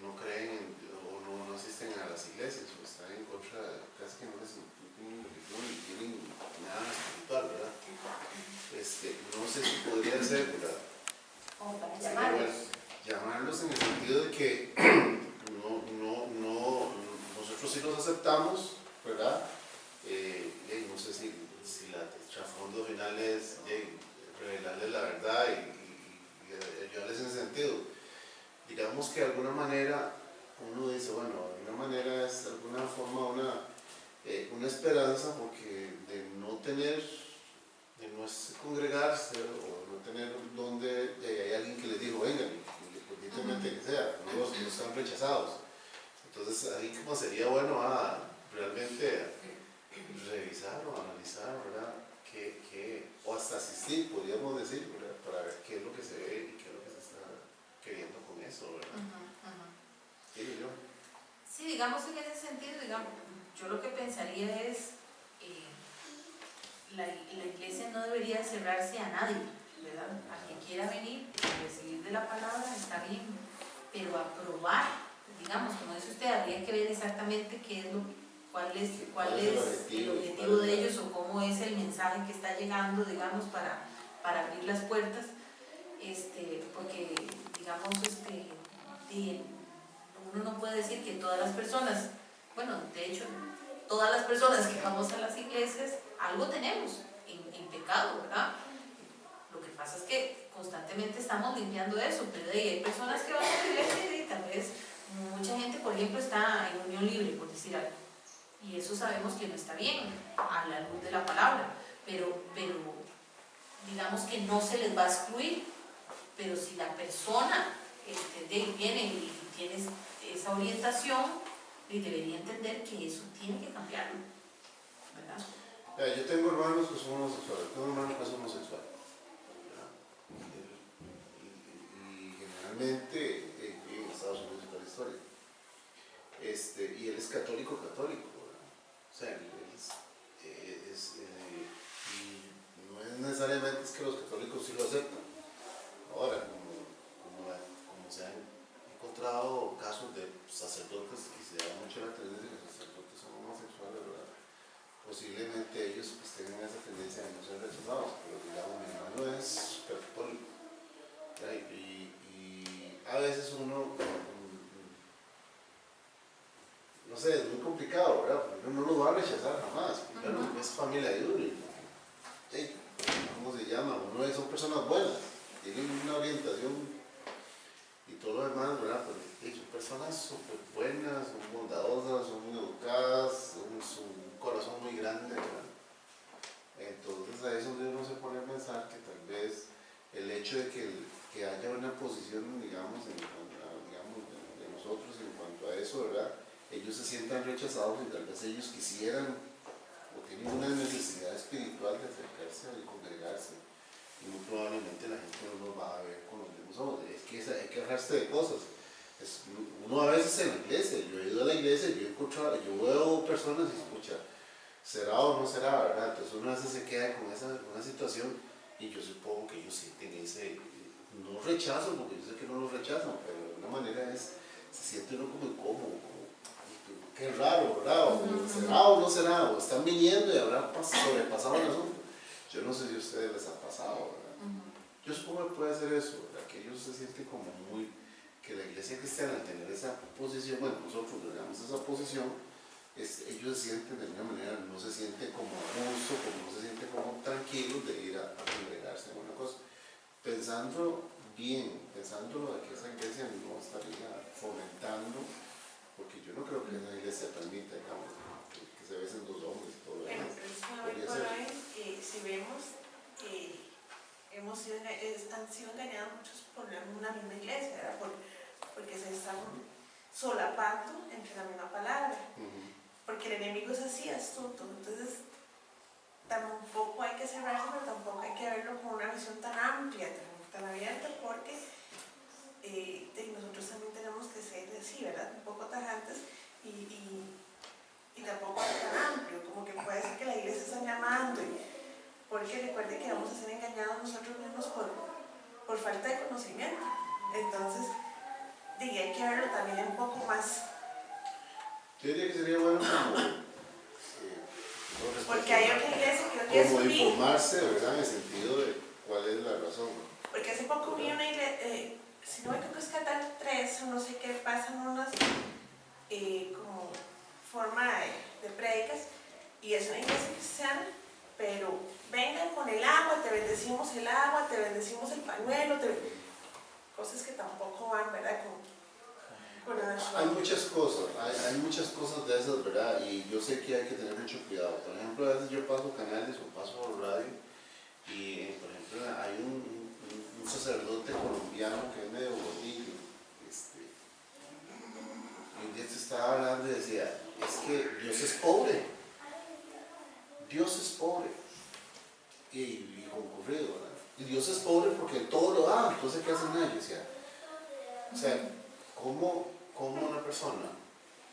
no creen o no asisten a las iglesias o están en contra, casi que no tienen religión ni tienen nada espiritual, ¿verdad? No sé si podría ser, ¿verdad?
O para llamarlos.
Llamarlos en el sentido de que nosotros sí los aceptamos, ¿verdad? No sé si el trasfondo final es revelarles la verdad y ayudarles en ese sentido. Digamos que de alguna manera uno dice, bueno, de alguna manera es de alguna forma una esperanza, porque de no congregarse o no tener donde hay alguien que les dijo, vengan, independientemente que sea, no están rechazados. Entonces ahí como sería bueno realmente revisar o analizar, ¿verdad? O hasta asistir, podríamos decir, ¿verdad? Para ver qué es lo que se ve y qué es lo que se está queriendo con eso, ¿verdad? Digo yo.
Sí, digamos en ese sentido, digamos, yo lo que pensaría es, la iglesia no debería cerrarse a nadie, ¿verdad? A quien quiera venir y recibir de la palabra está bien, pero aprobar, digamos, como dice usted, habría que ver exactamente cuál es el objetivo de ellos o cómo es el mensaje que está llegando, digamos, para abrir las puertas, porque, digamos, uno no puede decir que todas las personas, bueno, de hecho, todas las personas que vamos a las iglesias, algo tenemos en pecado, ¿verdad? Lo que pasa es que constantemente estamos limpiando eso, pero hay personas que van a la iglesia y tal vez mucha gente, por ejemplo, está en unión libre, por decir algo. Y eso sabemos que no está bien a la luz de la palabra, pero digamos que no se les va a excluir. Pero si la persona viene y tiene esa orientación, debería entender que eso tiene que cambiarlo, ¿verdad?
Yo tengo hermanos que son homosexuales, tengo un hermano que es homosexual, ¿verdad? Y generalmente en Estados Unidos es la historia. Y él es católico, ¿verdad? O sea, y no es necesariamente es que los católicos sí lo aceptan. Ahora, como se han encontrado casos de sacerdotes y se da mucho la tendencia de que los sacerdotes son homosexuales, ¿verdad? Posiblemente ellos pues, tengan esa tendencia de no ser rechazados, pero digamos, mi hermano es católico, ¿verdad? Y a veces uno, no sé, es muy complicado, ¿verdad? Porque uno no lo va a rechazar jamás, porque claro, es familia de uno. ¿Cómo se llama? Son personas buenas, tienen hecho de que haya una posición, digamos, de nosotros en cuanto a eso, ¿verdad? Ellos se sientan rechazados y tal vez ellos quisieran o tienen una necesidad espiritual de acercarse y congregarse, y muy probablemente la gente no los va a ver con los mismos ojos. Es que hay que dejarse de cosas. Uno a veces en la iglesia, yo he ido a la iglesia y yo veo personas y escucha, ¿será o no será, verdad? Entonces uno a veces se queda con una situación, y yo supongo que ellos sienten ese, no rechazo, porque yo sé que no lo rechazan, pero de alguna manera se siente uno como incómodo, qué raro, ¿verdad? O ¿será o no será? O están viniendo y habrán sobrepasado el asunto. Yo no sé si a ustedes les ha pasado, ¿verdad? Yo supongo que puede ser eso, ¿verdad? Que ellos se sienten como muy, que la iglesia cristiana al tener esa posición, bueno, nosotros digamos esa posición, ellos se sienten de alguna manera, no se sienten como a gusto, como no se sienten como tranquilos de ir a congregarse en una cosa. Pensando bien, pensando de que esa iglesia no estaría fomentando, porque yo no creo que esa iglesia permita, digamos, que se besen dos hombres y todo
Pero
eso.
hoy por hoy, si vemos, han sido engañados muchos por una misma iglesia, ¿verdad? Porque se están solapando entre la misma palabra. Porque el enemigo es así, astuto. Entonces, tampoco hay que cerrarse, pero tampoco hay que verlo con una visión tan amplia, tan abierta, porque nosotros también tenemos que ser así, ¿verdad? Un poco tajantes y tampoco tan amplio, como que puede ser que la iglesia está llamando, porque recuerde que vamos a ser engañados nosotros mismos por falta de conocimiento. Entonces, hay que verlo también un poco más.
Yo diría que sería bueno
Porque hay otra iglesia que un día
como
subí,
informarse, ¿verdad? En el sentido de cuál es la razón.
porque hace poco vi una iglesia, si no me equivoco es Catal 3 o no sé qué, pasan unas como forma de prédicas, y es una iglesia cristiana, pero vengan con el agua, te bendecimos el agua, te bendecimos el pañuelo, cosas que tampoco van, ¿verdad?
Hay muchas cosas de esas, ¿verdad? Y yo sé que hay que tener mucho cuidado. Por ejemplo, a veces yo paso canales o paso radio y, por ejemplo, hay un sacerdote colombiano que es medio gordillo. Y un día se estaba hablando y decía, es que Dios es pobre. Dios es pobre. Y concurrido, ¿verdad? Y Dios es pobre porque todo lo da. Entonces, ¿qué hacen ellos? Decía, o sea, ¿cómo una persona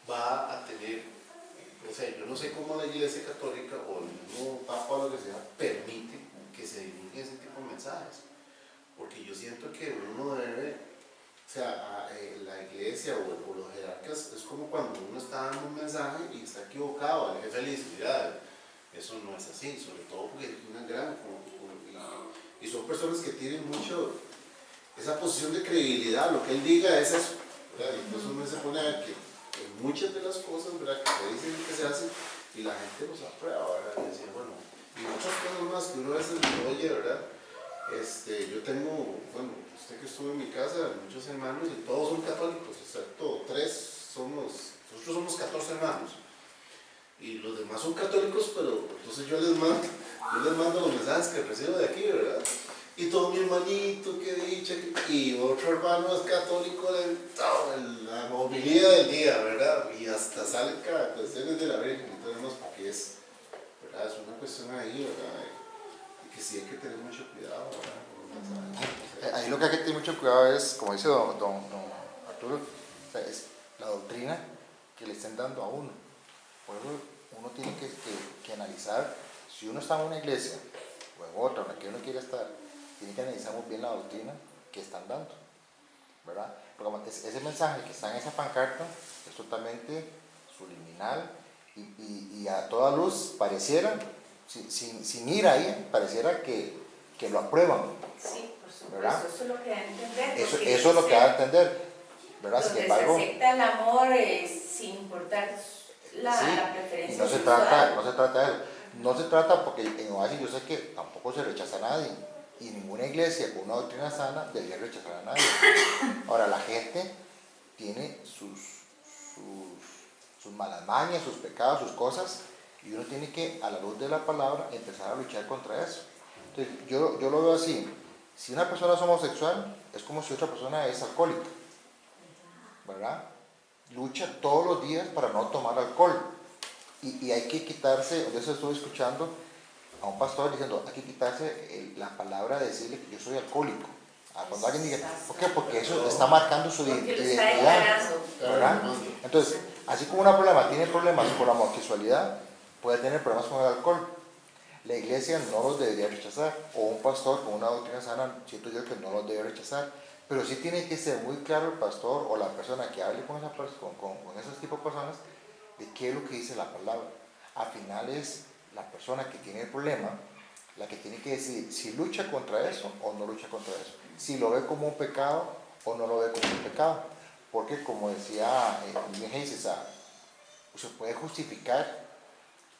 va a tener, o sea, yo no sé cómo la Iglesia Católica o el mismo Papa o lo que sea permite que se divulguen ese tipo de mensajes? Porque yo siento que uno debe, o sea, la Iglesia o los jerarcas es como cuando uno está dando un mensaje y está equivocado, el jefe le dice, mira, eso no es así, sobre todo porque es una gran, y son personas que tienen mucho esa posición de credibilidad, lo que él diga es eso, ¿verdad? Entonces uno se pone a ver que muchas de las cosas, ¿verdad?, que se dicen y que se hacen, y la gente los aprueba, ¿verdad? Y decir, bueno, y muchas cosas más que uno a veces oye, ¿verdad? Yo tengo, bueno, usted que estuvo en mi casa, muchos hermanos, y todos son católicos, excepto nosotros somos 14 hermanos, y los demás son católicos, pero entonces yo les mando los mensajes que recibo de aquí, ¿verdad? Y todo mi hermanito, qué dicha, y otro hermano es católico, la movilidad del día, ¿verdad? Y hasta salen cada cuestiones de la Virgen y todo demás, porque ¿verdad? Es una cuestión ahí, ¿verdad? Y que sí hay que tener mucho cuidado, ¿verdad?
Ahí lo que hay que tener mucho cuidado es, como dice don Arturo, o sea, es la doctrina que le estén dando a uno. Por eso uno tiene que analizar, si uno está en una iglesia o en otra, en la que uno quiere estar, tiene que analizar muy bien la doctrina que están dando, ¿verdad? Porque ese mensaje que está en esa pancarta es totalmente subliminal y a toda luz pareciera, sin ir ahí, pareciera que lo aprueban.
Sí, por supuesto,
¿verdad?
eso es lo que da a entender.
Eso es lo que da a entender, ¿verdad? Sin
Donde
embargo,
se acepta el amor sin importar la preferencia
y no se
sexual.
trata de eso. No se trata porque en Oasis yo sé que tampoco se rechaza a nadie. Y ninguna iglesia con una doctrina sana debería rechazar a nadie. Ahora, la gente tiene sus malas mañas, sus pecados, sus cosas, y uno tiene que, a la luz de la palabra, empezar a luchar contra eso. Entonces, yo lo veo así. Si una persona es homosexual, es como si otra persona es alcohólica, ¿verdad? Lucha todos los días para no tomar alcohol. Y hay que quitarse, de eso estuve escuchando a un pastor diciendo, hay que quitarse la palabra de decirle que yo soy alcohólico. Cuando alguien diga, ¿por qué? Porque eso está marcando su
Porque lo está
identidad,
declarando.
¿verdad? Entonces, así como una persona tiene problemas con la homosexualidad, puede tener problemas con el alcohol. La iglesia no los debería rechazar, o un pastor con una doctrina sana, siento yo que no los debe rechazar, pero sí tiene que ser muy claro el pastor o la persona que hable con esos tipos de personas de qué es lo que dice la palabra. Al final es la persona que tiene el problema la que tiene que decidir si lucha contra eso o no lucha contra eso, si lo ve como un pecado o no lo ve como un pecado, porque como decía William Hayes, usted puede justificar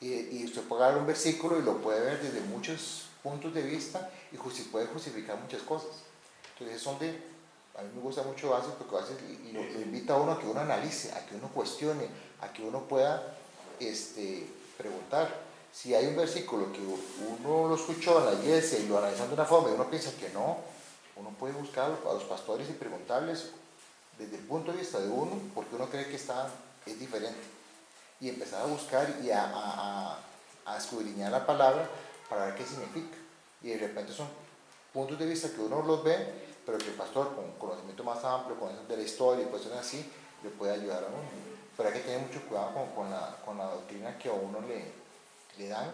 y usted puede dar un versículo y lo puede ver desde muchos puntos de vista y puede justificar muchas cosas. Entonces es donde a mí me gusta mucho Oasis, porque Oasis lo invita a uno a que uno analice, a que uno cuestione, a que uno pueda preguntar. Si hay un versículo que uno lo escuchó en la iglesia y lo analizan de una forma y uno piensa que no, uno puede buscar a los pastores y preguntarles desde el punto de vista de uno, porque uno cree que es diferente. Y empezar a buscar y a escudriñar la palabra para ver qué significa. Y de repente son puntos de vista que uno los ve, pero que el pastor con conocimiento más amplio, de la historia y cuestiones así, le puede ayudar a uno. Pero hay que tener mucho cuidado con la doctrina que a uno le dan,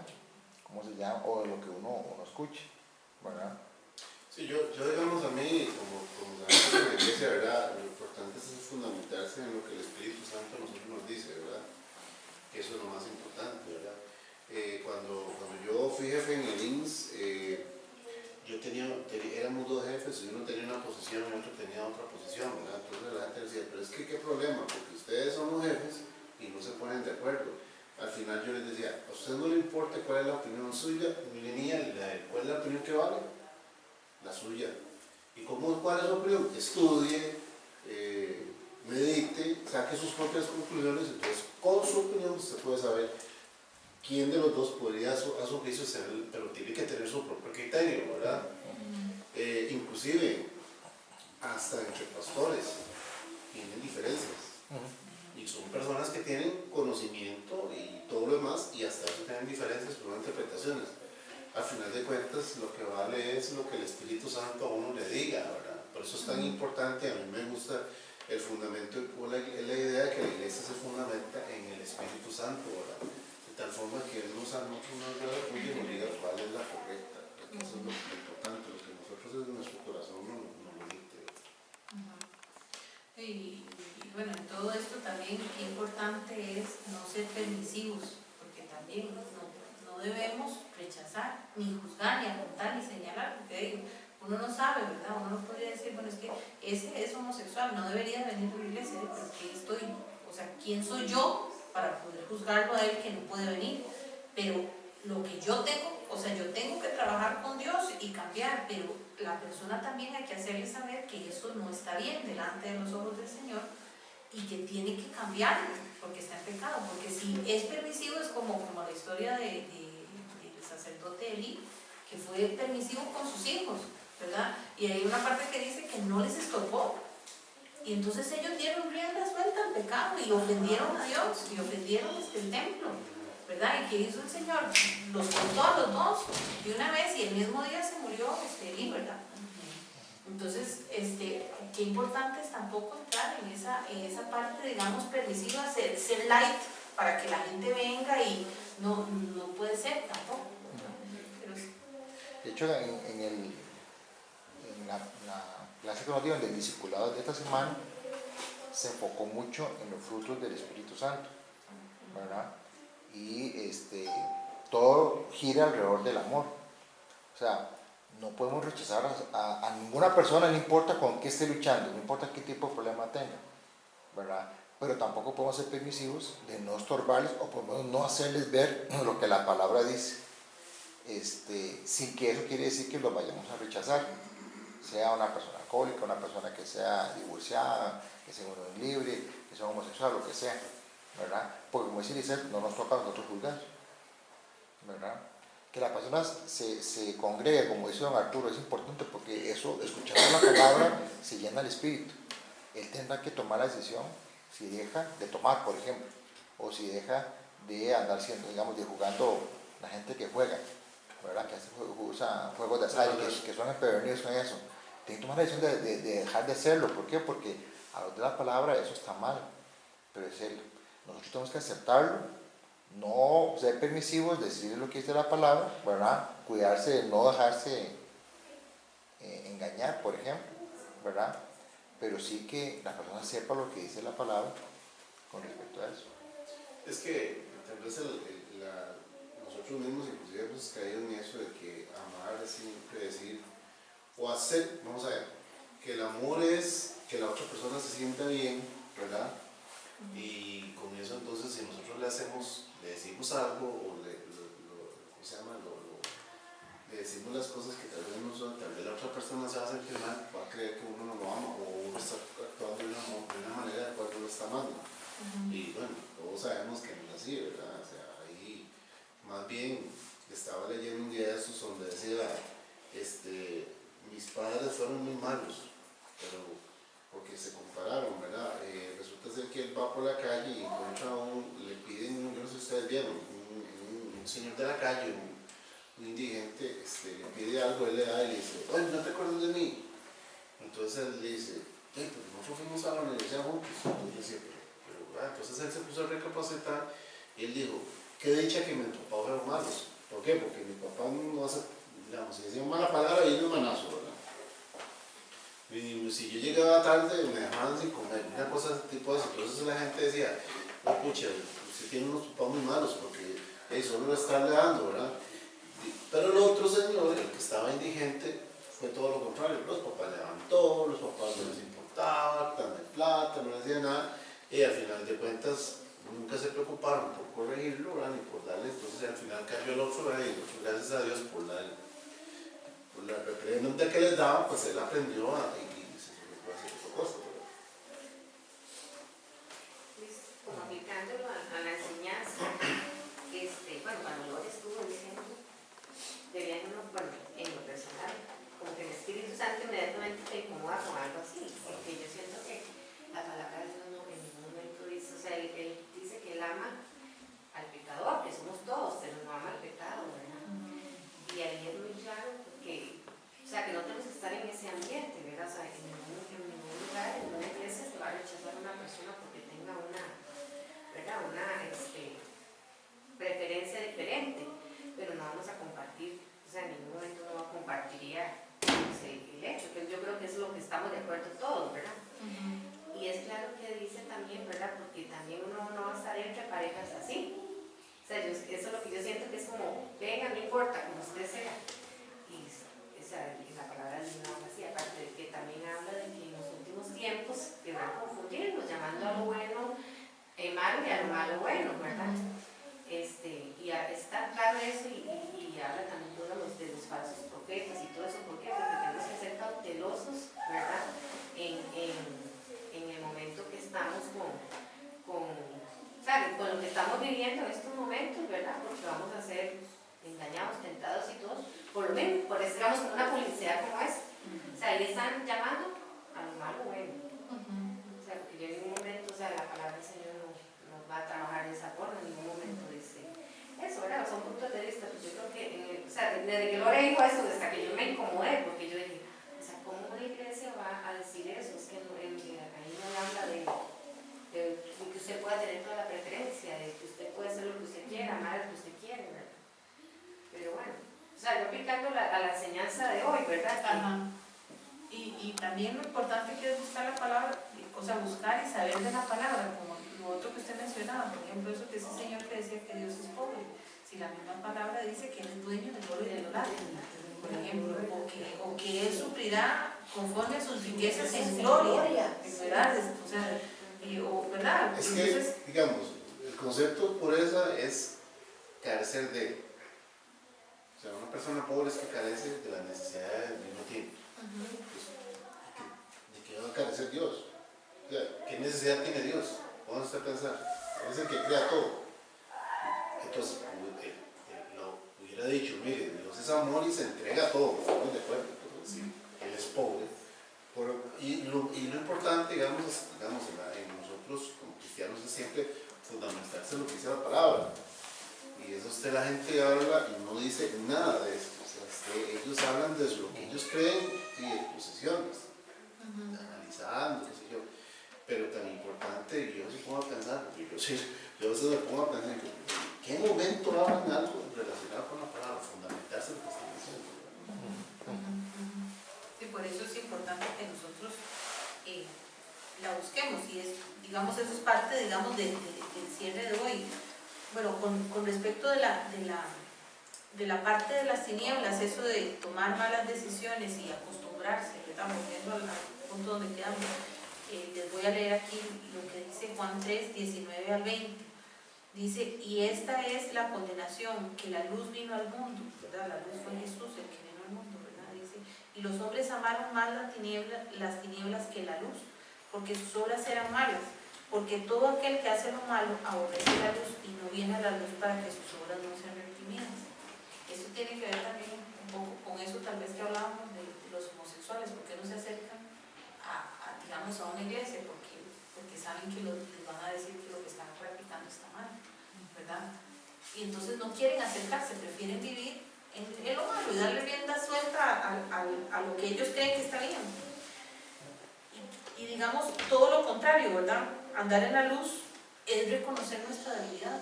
¿cómo se llama? O de lo que uno escuche, ¿verdad?
Sí, yo digamos a mí, como sabemos en la iglesia, ¿verdad? Lo importante es fundamentarse en lo que el Espíritu Santo a nosotros nos dice, ¿verdad? Eso es lo más importante, ¿verdad? Cuando yo fui jefe en el INS, éramos dos jefes y uno tenía una posición y otro tenía otra posición, ¿verdad? Entonces la gente decía, pero es que qué problema, porque ustedes son los jefes y no se ponen de acuerdo. Al final yo les decía, a usted no le importa cuál es la opinión suya, ni mía, cuál es la opinión que vale, la suya. ¿Y cuál es su opinión? Estudie, medite, saque sus propias conclusiones, entonces con su opinión usted puede saber quién de los dos podría a su juicio ser, pero tiene que tener su propio criterio, ¿verdad? Inclusive, hasta entre pastores tienen diferencias. Y son personas que tienen conocimiento y todo lo demás, y hasta eso tienen diferencias, pero no interpretaciones. Al final de cuentas, lo que vale es lo que el Espíritu Santo a uno le diga, ¿verdad? Por eso es tan importante, a mí me gusta el fundamento, es la idea de que la iglesia se fundamenta en el Espíritu Santo, ¿verdad? De tal forma que Él nos redarguye y nos diga cuál es la correcta, porque eso es lo importante, lo que nosotros desde nuestro corazón nos dicte.
Y bueno, en todo esto también qué importante es no ser permisivos, porque también no debemos rechazar, ni juzgar, ni apuntar, ni señalar, porque uno no sabe, ¿verdad? Uno no podría decir, bueno, es que ese es homosexual, no debería venir a la iglesia, pero ¿quién soy yo para poder juzgarlo a él que no puede venir? Pero lo que yo tengo, yo tengo que trabajar con Dios y cambiar, pero la persona también hay que hacerle saber que eso no está bien delante de los ojos del Señor y que tiene que cambiarlo porque está en pecado, porque si es permisivo es como la historia del sacerdote Elí, que fue permisivo con sus hijos, ¿verdad? Y hay una parte que dice que no les estorbó, y entonces ellos dieron rienda suelta al pecado y ofendieron a Dios y ofendieron el templo, ¿verdad? ¿Y qué hizo el Señor? Los cortó a los dos de una vez y el mismo día se murió Elí, ¿verdad? Entonces, qué importante es tampoco entrar en esa parte, digamos, permisiva, ser light para que la gente venga y no puede ser tampoco. Pero,
de hecho, en la clase que nos dieron del discipulado de esta semana, se enfocó mucho en los frutos del Espíritu Santo, ¿verdad? Y todo gira alrededor del amor. O sea, no podemos rechazar a ninguna persona, no importa con qué esté luchando, no importa qué tipo de problema tenga, ¿verdad? Pero tampoco podemos ser permisivos de no estorbarles o por lo menos no hacerles ver lo que la palabra dice, sin que eso quiere decir que los vayamos a rechazar, sea una persona alcohólica, una persona que sea divorciada, que sea un libre, que sea homosexual, lo que sea, ¿verdad? Porque como dice Eliezer, no nos toca a nosotros juzgar, ¿verdad? que la persona se congregue, como dice don Arturo, es importante porque eso, escuchando la palabra, se llena el espíritu. Él tendrá que tomar la decisión si deja de tomar, por ejemplo, o si deja de andar siendo, digamos, de jugando la gente que juega, ¿verdad? Que usa juegos de azar, que son empedernidos con eso. Tiene que tomar la decisión de dejar de hacerlo. ¿Por qué? Porque a los de la palabra eso está mal, pero es él. Nosotros tenemos que aceptarlo, no ser permisivos, decir lo que dice la palabra, ¿verdad? Cuidarse de no dejarse engañar, por ejemplo, ¿verdad? Pero sí que la persona sepa lo que dice la palabra con respecto a eso.
Es que tal vez nosotros mismos inclusive hemos caído en eso de que amar es siempre decir, o hacer, vamos a ver, que el amor es que la otra persona se sienta bien, ¿verdad? Y con eso entonces si nosotros le decimos algo o ¿cómo se llama? Le decimos las cosas que tal vez no son, tal vez la otra persona se va a sentir mal, va a creer que uno no lo ama o uno está actuando de una manera de cual no lo está amando. Y bueno, todos sabemos que no es así, ¿verdad? O sea, ahí más bien estaba leyendo un día de estos donde decía, mis padres fueron muy malos, pero porque se compararon, ¿verdad? Resulta ser que él va por la calle y encuentra le piden, yo no sé si ustedes vieron, un señor de la calle, un indigente, le pide algo, él le da y le dice, oye, ¿no te acuerdas de mí? Entonces él le dice, pues nosotros fuimos a la universidad juntos. Entonces, entonces él se puso a recapacitar y él dijo, qué dicha que mis papás fueron malos. ¿Por qué? Porque mi papá no hace, digamos, si decía mala palabra y un manazo, ¿verdad? Y si yo llegaba tarde me dejaban sin comer, una cosa de ese tipo de eso. Entonces la gente decía, no, pucha, usted tiene unos papás muy malos porque solo lo está dando, ¿verdad? Pero el otro señor, el que estaba indigente, fue todo lo contrario. Los papás le daban todo, los papás no les importaba, tan de plata, no les decía nada. Y al final de cuentas nunca se preocuparon por corregirlo, ¿verdad? Ni por darle, entonces al final cayó el otro, ¿verdad? Y gracias a Dios por la reprimenda que les daban, pues él aprendió y se fue a hacer otra cosa, ¿verdad?
Pues, como aplicándolo a la enseñanza, bueno, cuando Lore estuvo diciendo, debían uno, bueno, en lo personal, como que el Espíritu Santo inmediatamente te incomoda con algo así, porque yo siento que la palabra de Dios no en ningún momento dice, o sea, él dice que él ama al pecador, que somos todos, pero no ama al pecado, ¿verdad? Y ahí es muy claro porque, o sea, que no tenemos que estar en ese ambiente, ¿verdad? O sea, en ningún lugar, en ninguna iglesia se va a rechazar a una persona porque tenga una, ¿verdad? Una preferencia diferente, pero no vamos a compartir, o sea, en ningún momento no compartiría el hecho, que yo creo que es lo que estamos de acuerdo todos, ¿verdad? Y es claro que dice también, ¿verdad? Porque también uno no va a estar entre parejas así. O sea, eso es lo que yo siento que es como, venga, no importa, como usted sea. Y la palabra de Dios no habla así, aparte de que también habla de que en los últimos tiempos que van a confundirnos, llamando a lo bueno malo y a lo malo bueno, ¿verdad? Y está claro eso y habla también de los falsos profetas y todo eso. ¿Por qué? Porque tenemos que ser cautelosos, ¿verdad? En el momento que estamos con lo que estamos viviendo en estos momentos, ¿verdad? Porque vamos a ser engañados, tentados y todos, por lo menos, por eso digamos con una publicidad como esa. O sea, ahí están llamando a lo malo bueno. O sea, porque yo en ningún momento, o sea, la palabra del Señor no va a trabajar de esa forma, en ningún momento dice eso, ¿verdad? Son puntos de vista, pues yo creo que, o sea, desde que Lore dijo eso, hasta que yo me incomodé, porque yo dije, o sea, ¿cómo una iglesia va a decir eso? Es que ahí no habla de que usted pueda tener toda la preferencia, de que usted puede hacer lo que usted quiera, amar lo que usted quiere, ¿verdad? Pero bueno, o sea, yo aplicando a la enseñanza de hoy, ¿verdad?
Ajá. Y también lo importante que es buscar la palabra, o sea, buscar y saber de la palabra, como lo otro que usted mencionaba, por ejemplo, eso que ese señor que decía que Dios es pobre, si la misma palabra dice que Él es dueño del oro y del plata, por ejemplo, o que Él suplirá conforme a sus riquezas en gloria, ¿verdad? O sea, ¿verdad?
Es
Entonces,
que, digamos, el concepto de pobreza es carecer de. O sea, una persona pobre es que carece de las necesidades del mismo tiempo. Pues, ¿de qué va a carecer Dios? O sea, ¿qué necesidad tiene Dios? ¿Cómo usted pensar? Es el que crea todo. Entonces, hubiera hubiera dicho, mire, Dios es amor y se entrega todo, estamos de acuerdo, pero sí, Él es pobre. Y lo importante, digamos, en nosotros como cristianos es siempre fundamentarse en lo que dice la palabra. Y eso la gente habla y no dice nada de eso. O sea, ellos hablan desde lo que ellos creen y de posesiones, analizando, qué sé yo. Pero tan importante, yo se pongo a pensar, porque yo a veces me pongo a pensar, ¿en qué momento hablan algo relacionado con la palabra? Fundamentarse en lo que están diciendo.
Sí, por eso es importante que nosotros la busquemos, y digamos, eso es parte, digamos, del cierre de hoy. Bueno, con respecto de la parte de las tinieblas, eso de tomar malas decisiones y acostumbrarse, estamos viendo al punto donde quedamos. Les voy a leer aquí lo que dice Juan 3, 19 al 20. Dice, y esta es la condenación, que la luz vino al mundo, ¿verdad? La luz fue Jesús el que vino al mundo, ¿verdad? Dice, y los hombres amaron más las tinieblas que la luz, porque sus obras eran malas, porque todo aquel que hace lo malo aborrece la luz y no viene a la luz para que sus obras no sean reprimidas. Esto tiene que ver también un poco con eso tal vez que hablábamos de los homosexuales, porque no se acercan digamos, a una iglesia, porque saben que les van a decir que lo que están practicando está mal, ¿verdad? Y entonces no quieren acercarse, prefieren vivir en lo malo y darle rienda suelta a lo que ellos creen que está bien. Y digamos, todo lo contrario, ¿verdad? Andar en la luz es reconocer nuestra debilidad,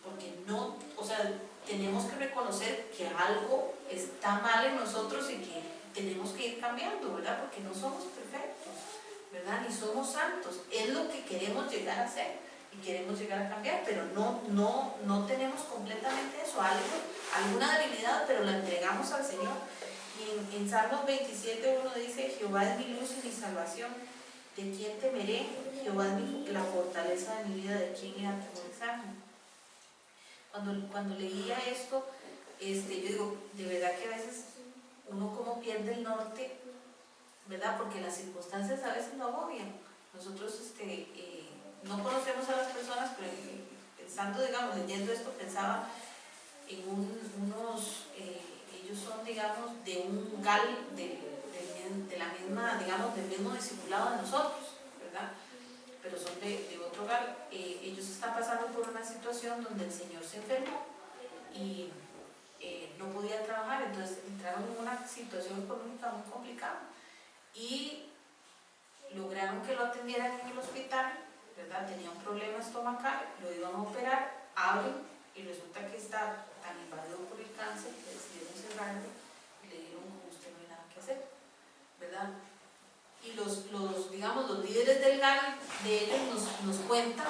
porque no, o sea, tenemos que reconocer que algo está mal en nosotros y que tenemos que ir cambiando, ¿verdad? Porque no somos perfectos, ¿verdad? Ni somos santos. Es lo que queremos llegar a ser y queremos llegar a cambiar, pero no tenemos completamente eso, alguna debilidad, pero la entregamos al Señor. Y en Salmos 27:1 dice, Jehová es mi luz y mi salvación, ¿de quién temeré? Jehová es la fortaleza de mi vida, ¿de quién he de atemorizarme? Cuando leía esto, yo digo, de verdad que a veces uno como pierde el norte, ¿verdad? Porque las circunstancias a veces lo agobian. Nosotros no conocemos a las personas, pero pensando, digamos, leyendo esto, pensaba en ellos son, digamos, de un GAL, de la misma, digamos, del mismo discipulado de nosotros, ¿verdad? Pero son de otro GAL. Ellos están pasando por una situación donde el señor se enfermó y no podía trabajar, entonces entraron en una situación económica muy complicada y lograron que lo atendieran en el hospital, ¿verdad? Tenía un problema estomacal, lo iban a operar, abren y resulta que está tan invadido por el cáncer que decidieron cerrarlo y le dijeron, como usted no hay nada que hacer, ¿verdad? Y digamos, los líderes del GAL de ellos nos cuentan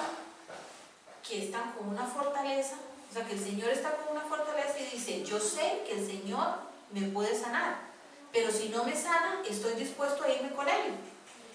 que están con una fortaleza, o sea, que el Señor está con una fortaleza y dice, yo sé que el Señor me puede sanar, pero si no me sana, estoy dispuesto a irme con Él.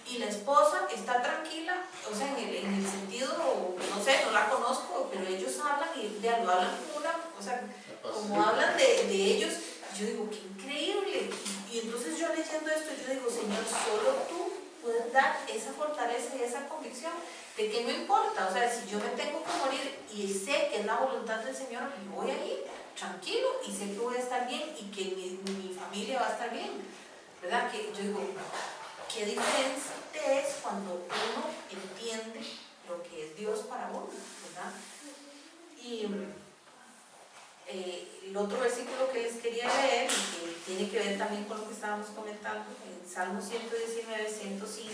Y la esposa está tranquila, o sea, en el sentido, no sé, no la conozco, pero ellos hablan y lo hablan como o sea, como hablan de ellos, yo digo, qué increíble. Y entonces yo leyendo esto, yo digo, Señor, solo tú puedes dar esa fortaleza y esa convicción de que no importa, o sea, si yo me tengo que morir y sé que es la voluntad del Señor, me voy a ir tranquilo y sé que voy a estar bien y que mi familia va a estar bien, ¿verdad? Que yo digo, qué diferente es cuando uno entiende lo que es Dios para uno, ¿verdad? Y el otro versículo que les quería leer, y que tiene que ver también con lo que estábamos comentando, en Salmo 119, 105,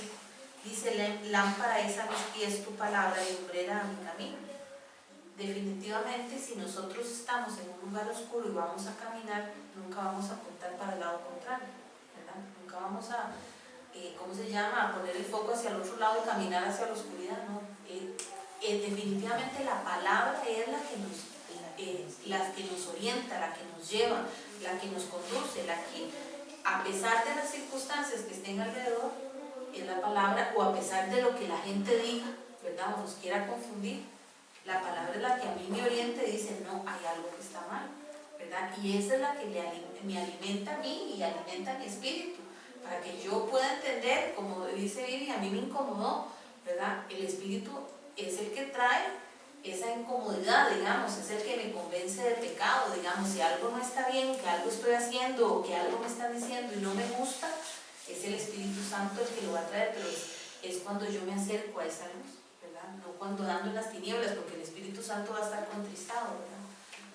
dice, lámpara es a mis pies tu palabra y lumbrera a mi camino. Definitivamente, si nosotros estamos en un lugar oscuro y vamos a caminar, nunca vamos a apuntar para el lado contrario, ¿verdad? Nunca vamos a, ¿cómo se llama?, a poner el foco hacia el otro lado y caminar hacia la oscuridad, ¿no? Definitivamente la palabra es la que nos orienta, la que nos lleva, la que nos conduce, la que, a pesar de las circunstancias que estén alrededor, es la palabra, o a pesar de lo que la gente diga, ¿verdad?, o nos quiera confundir, la palabra es la que a mí me orienta y dice, no, hay algo que está mal, ¿verdad? Y esa es la que me alimenta a mí y alimenta a mi espíritu, para que yo pueda entender, como dice Vivi, a mí me incomodó, ¿verdad? El espíritu es el que trae esa incomodidad, digamos, es el que me convence del pecado, digamos, si algo no está bien, que algo estoy haciendo o que algo me están diciendo y no me gusta, es el Espíritu Santo el que lo va a traer, pero es cuando yo me acerco a esa luz, ¿verdad? No cuando ando en las tinieblas, porque el Espíritu Santo va a estar contristado, ¿verdad?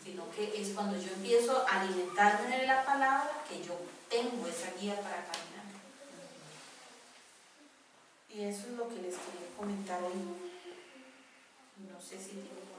Sino que es cuando yo empiezo a alimentarme de la palabra que yo tengo esa guía para caminar. Y eso es lo que les quería comentar hoy. No sé si tienen